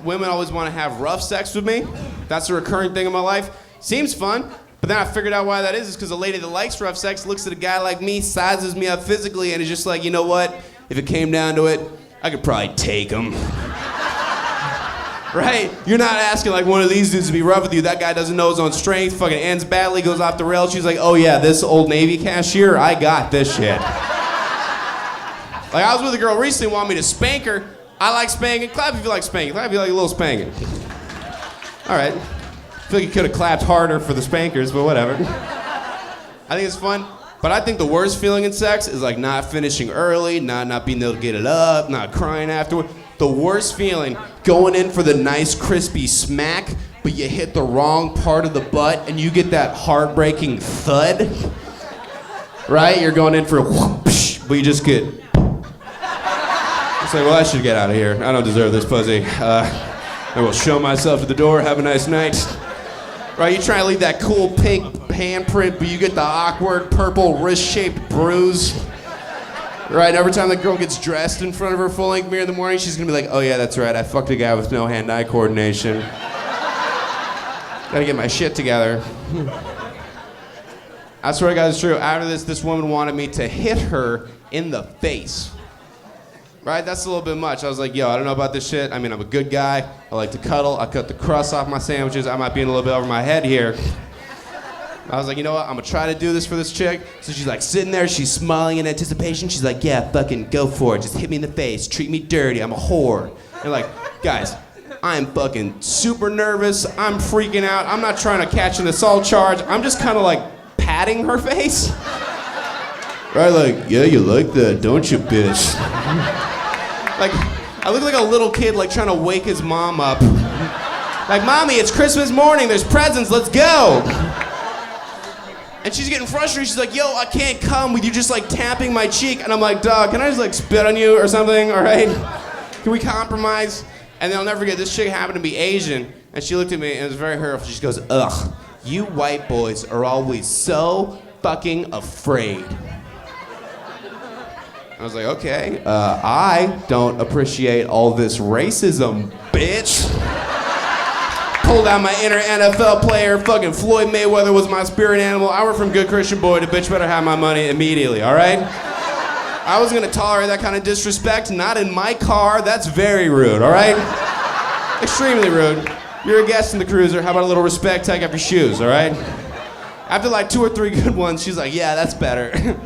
women always want to have rough sex with me. That's a recurring thing in my life. Seems fun. But then I figured out why that is because a lady that likes rough sex looks at a guy like me, sizes me up physically, and is just like, you know what? If it came down to it, I could probably take him. Right? You're not asking like one of these dudes to be rough with you. That guy doesn't know his own strength, fucking ends badly, goes off the rails. She's like, oh yeah, this Old Navy cashier, I got this shit. Like I was with a girl recently who wanted me to spank her. I like spanking. Clap if you like spanking. Clap if you like a little spanking. All right. I feel like you could have clapped harder for the spankers, but whatever. I think it's fun, but I think the worst feeling in sex is like not finishing early, not being able to get it up, not crying afterward. The worst feeling, going in for the nice crispy smack, but you hit the wrong part of the butt and you get that heartbreaking thud. Right? You're going in for a whoosh, but you just get... It's like, well, I should get out of here. I don't deserve this pussy. I will show myself to the door. Have a nice night. Right, you try to leave that cool pink handprint, but you get the awkward purple wrist-shaped bruise. Right, every time the girl gets dressed in front of her full-length mirror in the morning, she's gonna be like, oh yeah, that's right, I fucked a guy with no hand-eye coordination. Gotta get my shit together. I swear to God, it's true. After this woman wanted me to hit her in the face. Right, that's a little bit much. I was like, yo, I don't know about this shit. I mean, I'm a good guy. I like to cuddle. I cut the crust off my sandwiches. I might be in a little bit over my head here. I was like, you know what? I'm gonna try to do this for this chick. So she's like sitting there, she's smiling in anticipation. She's like, yeah, fucking go for it. Just hit me in the face. Treat me dirty. I'm a whore. And like, guys, I'm fucking super nervous. I'm freaking out. I'm not trying to catch an assault charge. I'm just kind of like patting her face. Right, like, yeah, you like that, don't you, bitch? Like, I look like a little kid, like, trying to wake his mom up. Like, Mommy, it's Christmas morning, there's presents, let's go! And she's getting frustrated, she's like, yo, I can't come with you just, like, tapping my cheek. And I'm like, dog, can I just, like, spit on you or something, all right? Can we compromise? And then I'll never forget, this chick happened to be Asian, and she looked at me, and it was very hurtful. She goes, ugh, you white boys are always so fucking afraid. I was like, okay, I don't appreciate all this racism, bitch. Pulled out my inner NFL player, fucking Floyd Mayweather was my spirit animal. I went from good Christian boy to bitch better have my money immediately, all right? I was gonna tolerate that kind of disrespect, not in my car, that's very rude, all right? Extremely rude. You're a guest in the cruiser, how about a little respect, take off your shoes, all right? After like 2 or 3 good ones, she's like, yeah, that's better.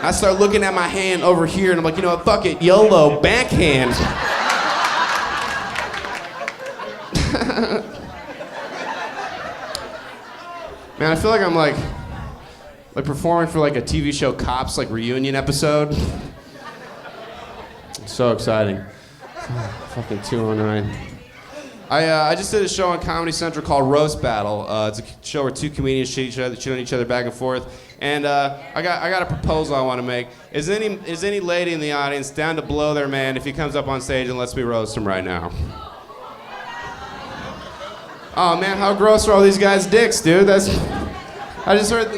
I start looking at my hand over here, and I'm like, you know what, fuck it, YOLO, backhand. Man, I feel like I'm like performing for like a TV show Cops like reunion episode. It's so exciting. Fucking 209. I just did a show on Comedy Central called Roast Battle. It's a show where two comedians shit on each other back and forth. And I got a proposal I want to make. Is any lady in the audience down to blow their man if he comes up on stage and lets me roast him right now? Oh man, how gross are all these guys' dicks, dude? I just heard.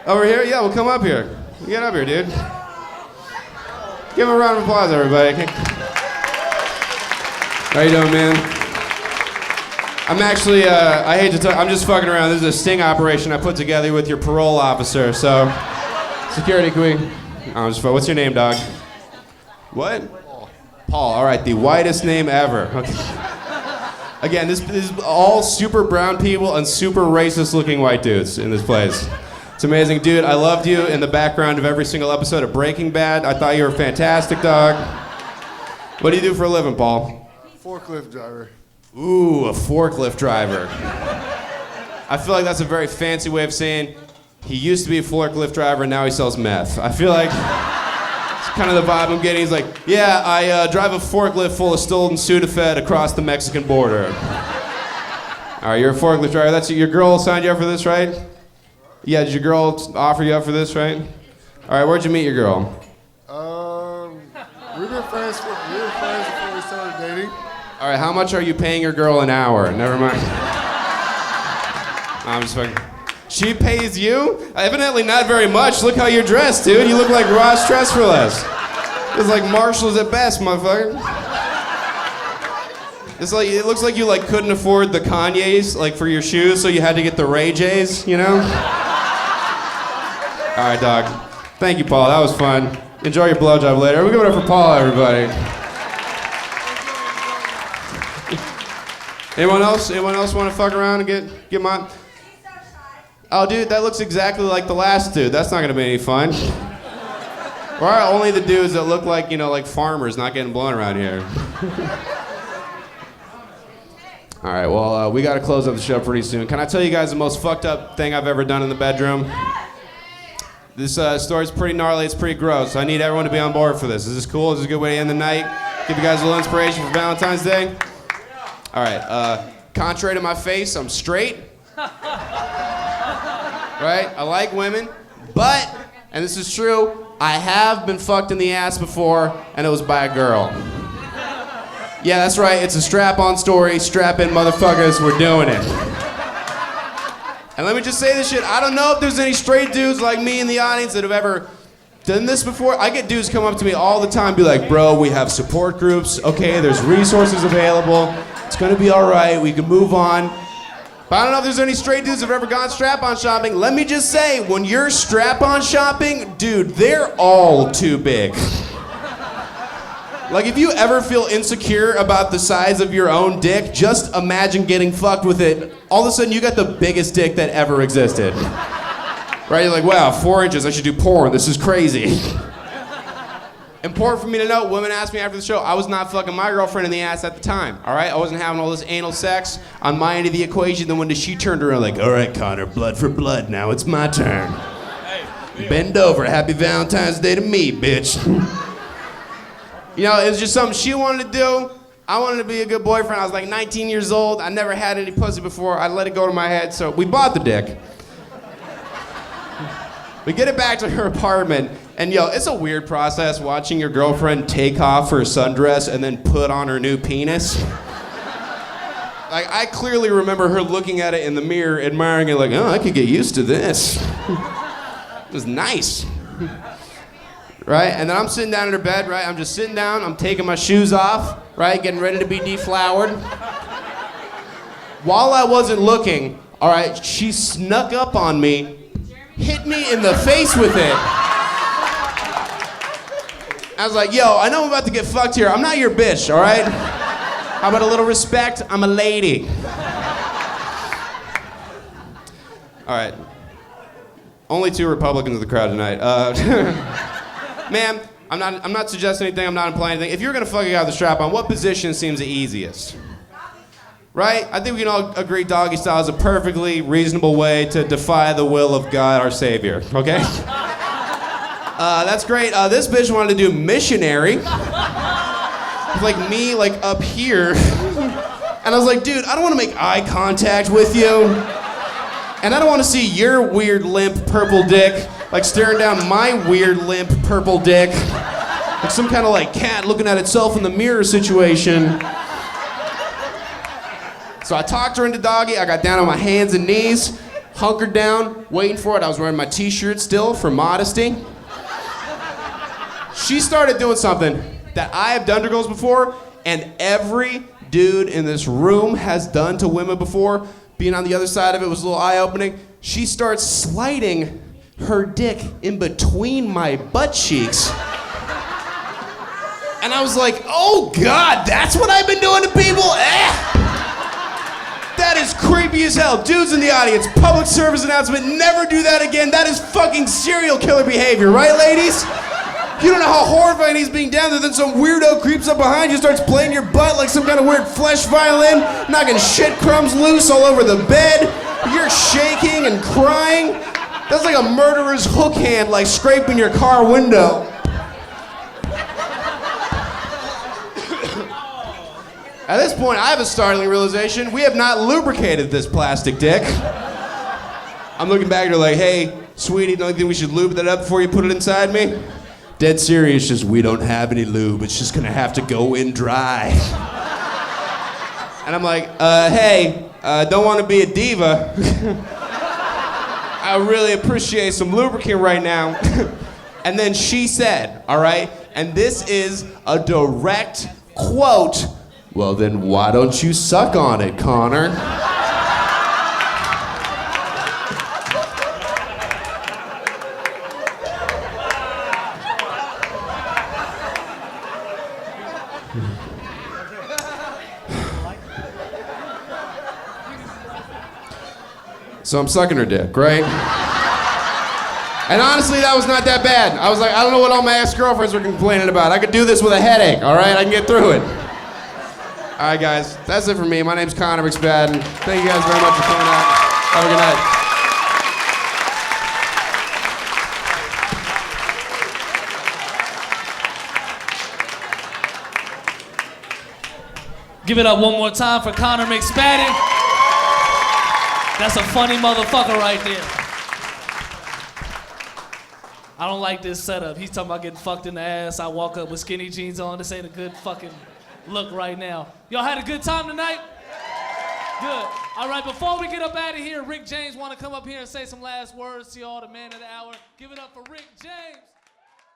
Over here? Yeah, well, come up here. Get up here, dude. Give him a round of applause, everybody. How you doing, man? I'm actually, I hate to talk, I'm just fucking around. This is a sting operation I put together with your parole officer, so. Security, can we? I'm just, what's your name, dog? What? Paul, all right, the whitest name ever. Okay. Again, this is all super brown people and super racist looking white dudes in this place. It's amazing. Dude, I loved you in the background of every single episode of Breaking Bad. I thought you were fantastic, dog. What do you do for a living, Paul? Forklift driver. Ooh, a forklift driver. I feel like that's a very fancy way of saying he used to be a forklift driver and now he sells meth. I feel like it's kind of the vibe I'm getting. He's like, yeah, I drive a forklift full of stolen Sudafed across the Mexican border. All right, you're a forklift driver. That's your girl signed you up for this, right? Yeah, did your girl offer you up for this, right? All right, where'd you meet your girl? We were friends before we started dating. All right, how much are you paying your girl an hour? Never mind. I'm just fucking. She pays you? Evidently not very much. Look how you're dressed, dude. You look like Ross Dress for Less. It's like Marshalls at best, motherfucker. It's like it looks like you like couldn't afford the Kanye's like for your shoes, so you had to get the Ray J's, you know? All right, dog. Thank you, Paul. That was fun. Enjoy your blowjob later. We'll give it up for Paul, everybody. Anyone else? Anyone else want to fuck around and get my? Oh, dude, that looks exactly like the last dude. That's not gonna be any fun. Why are only the dudes that look like, you know, like farmers not getting blown around here? All right, well, we gotta close up the show pretty soon. Can I tell you guys the most fucked up thing I've ever done in the bedroom? This story's pretty gnarly, it's pretty gross. I need everyone to be on board for this. Is this cool? Is this a good way to end the night? Give you guys a little inspiration for Valentine's Day? All right, contrary to my face, I'm straight. Right? I like women, but, and this is true, I have been fucked in the ass before, and it was by a girl. Yeah, that's right, it's a strap-on story, strap-in motherfuckers, we're doing it. And let me just say this shit, I don't know if there's any straight dudes like me in the audience that have ever done this before. I get dudes come up to me all the time, be like, bro, we have support groups, okay, there's resources available, it's gonna be all right, we can move on. But I don't know if there's any straight dudes that have ever gone strap-on shopping. Let me just say, when you're strap-on shopping, dude, they're all too big. Like, if you ever feel insecure about the size of your own dick, just imagine getting fucked with it. All of a sudden, you got the biggest dick that ever existed. Right? You're like, wow, 4 inches, I should do porn. This is crazy. Important for me to know, women asked me after the show, I was not fucking my girlfriend in the ass at the time, all right? I wasn't having all this anal sex on my end of the equation. Then when she turned around like, all right, Connor, blood for blood, now it's my turn. Bend over, happy Valentine's Day to me, bitch. You know, it was just something she wanted to do. I wanted to be a good boyfriend. I was like 19 years old. I never had any pussy before. I let it go to my head, so we bought the dick. We get it back to her apartment, and yo, it's a weird process watching your girlfriend take off her sundress and then put on her new penis. Like, I clearly remember her looking at it in the mirror, admiring it like, oh, I could get used to this. It was nice. Right? And then I'm sitting down in her bed, right? I'm just sitting down, I'm taking my shoes off, right? Getting ready to be deflowered. While I wasn't looking, all right, she snuck up on me, hit me in the face with it. I was like, yo, I know I'm about to get fucked here. I'm not your bitch, all right? How about a little respect? I'm a lady. All right. Only 2 Republicans in the crowd tonight. Ma'am, I'm not suggesting anything, I'm not implying anything. If you're gonna fuck a guy with a strap on, what position seems the easiest? Right? I think we can all agree doggy style is a perfectly reasonable way to defy the will of God, our Savior, okay? That's great. This bitch wanted to do missionary. Like me, like up here. And I was like, dude, I don't want to make eye contact with you. And I don't want to see your weird, limp, purple dick, like staring down my weird, limp, purple dick. Like some kind of like cat looking at itself in the mirror situation. So I talked her into doggy. I got down on my hands and knees, hunkered down, waiting for it. I was wearing my t-shirt still for modesty. She started doing something that I have done to girls before, and every dude in this room has done to women before. Being on the other side of it was a little eye-opening. She starts sliding her dick in between my butt cheeks. And I was like, oh God, that's what I've been doing to people? That is creepy as hell. Dudes in the audience, public service announcement, never do that again. That is fucking serial killer behavior, right, ladies? You don't know how horrifying he's being down there, then some weirdo creeps up behind you, starts playing your butt like some kind of weird flesh violin, knocking shit crumbs loose all over the bed. You're shaking and crying. That's like a murderer's hook hand, like scraping your car window. At this point, I have a startling realization. We have not lubricated this plastic dick. I'm looking back at her like, hey, sweetie, don't you think we should lube that up before you put it inside me? Dead serious, just we don't have any lube. It's just gonna have to go in dry. And I'm like, hey, don't wanna be a diva. I really appreciate some lubricant right now. And then she said, all right, and this is a direct quote, well then why don't you suck on it, Connor? So I'm sucking her dick, right? And honestly, that was not that bad. I was like, I don't know what all my ex-girlfriends were complaining about. I could do this with a headache, all right? I can get through it. All right, guys, that's it for me. My name's Connor McSpadden. Thank you guys very much for coming out. Have a good night. Give it up one more time for Connor McSpadden. That's a funny motherfucker right there. I don't like this setup. He's talking about getting fucked in the ass. I walk up with skinny jeans on. This ain't a good fucking look right now. Y'all had a good time tonight? Good. All right, before we get up out of here, Rick James want to come up here and say some last words to y'all, the man of the hour. Give it up for Rick James.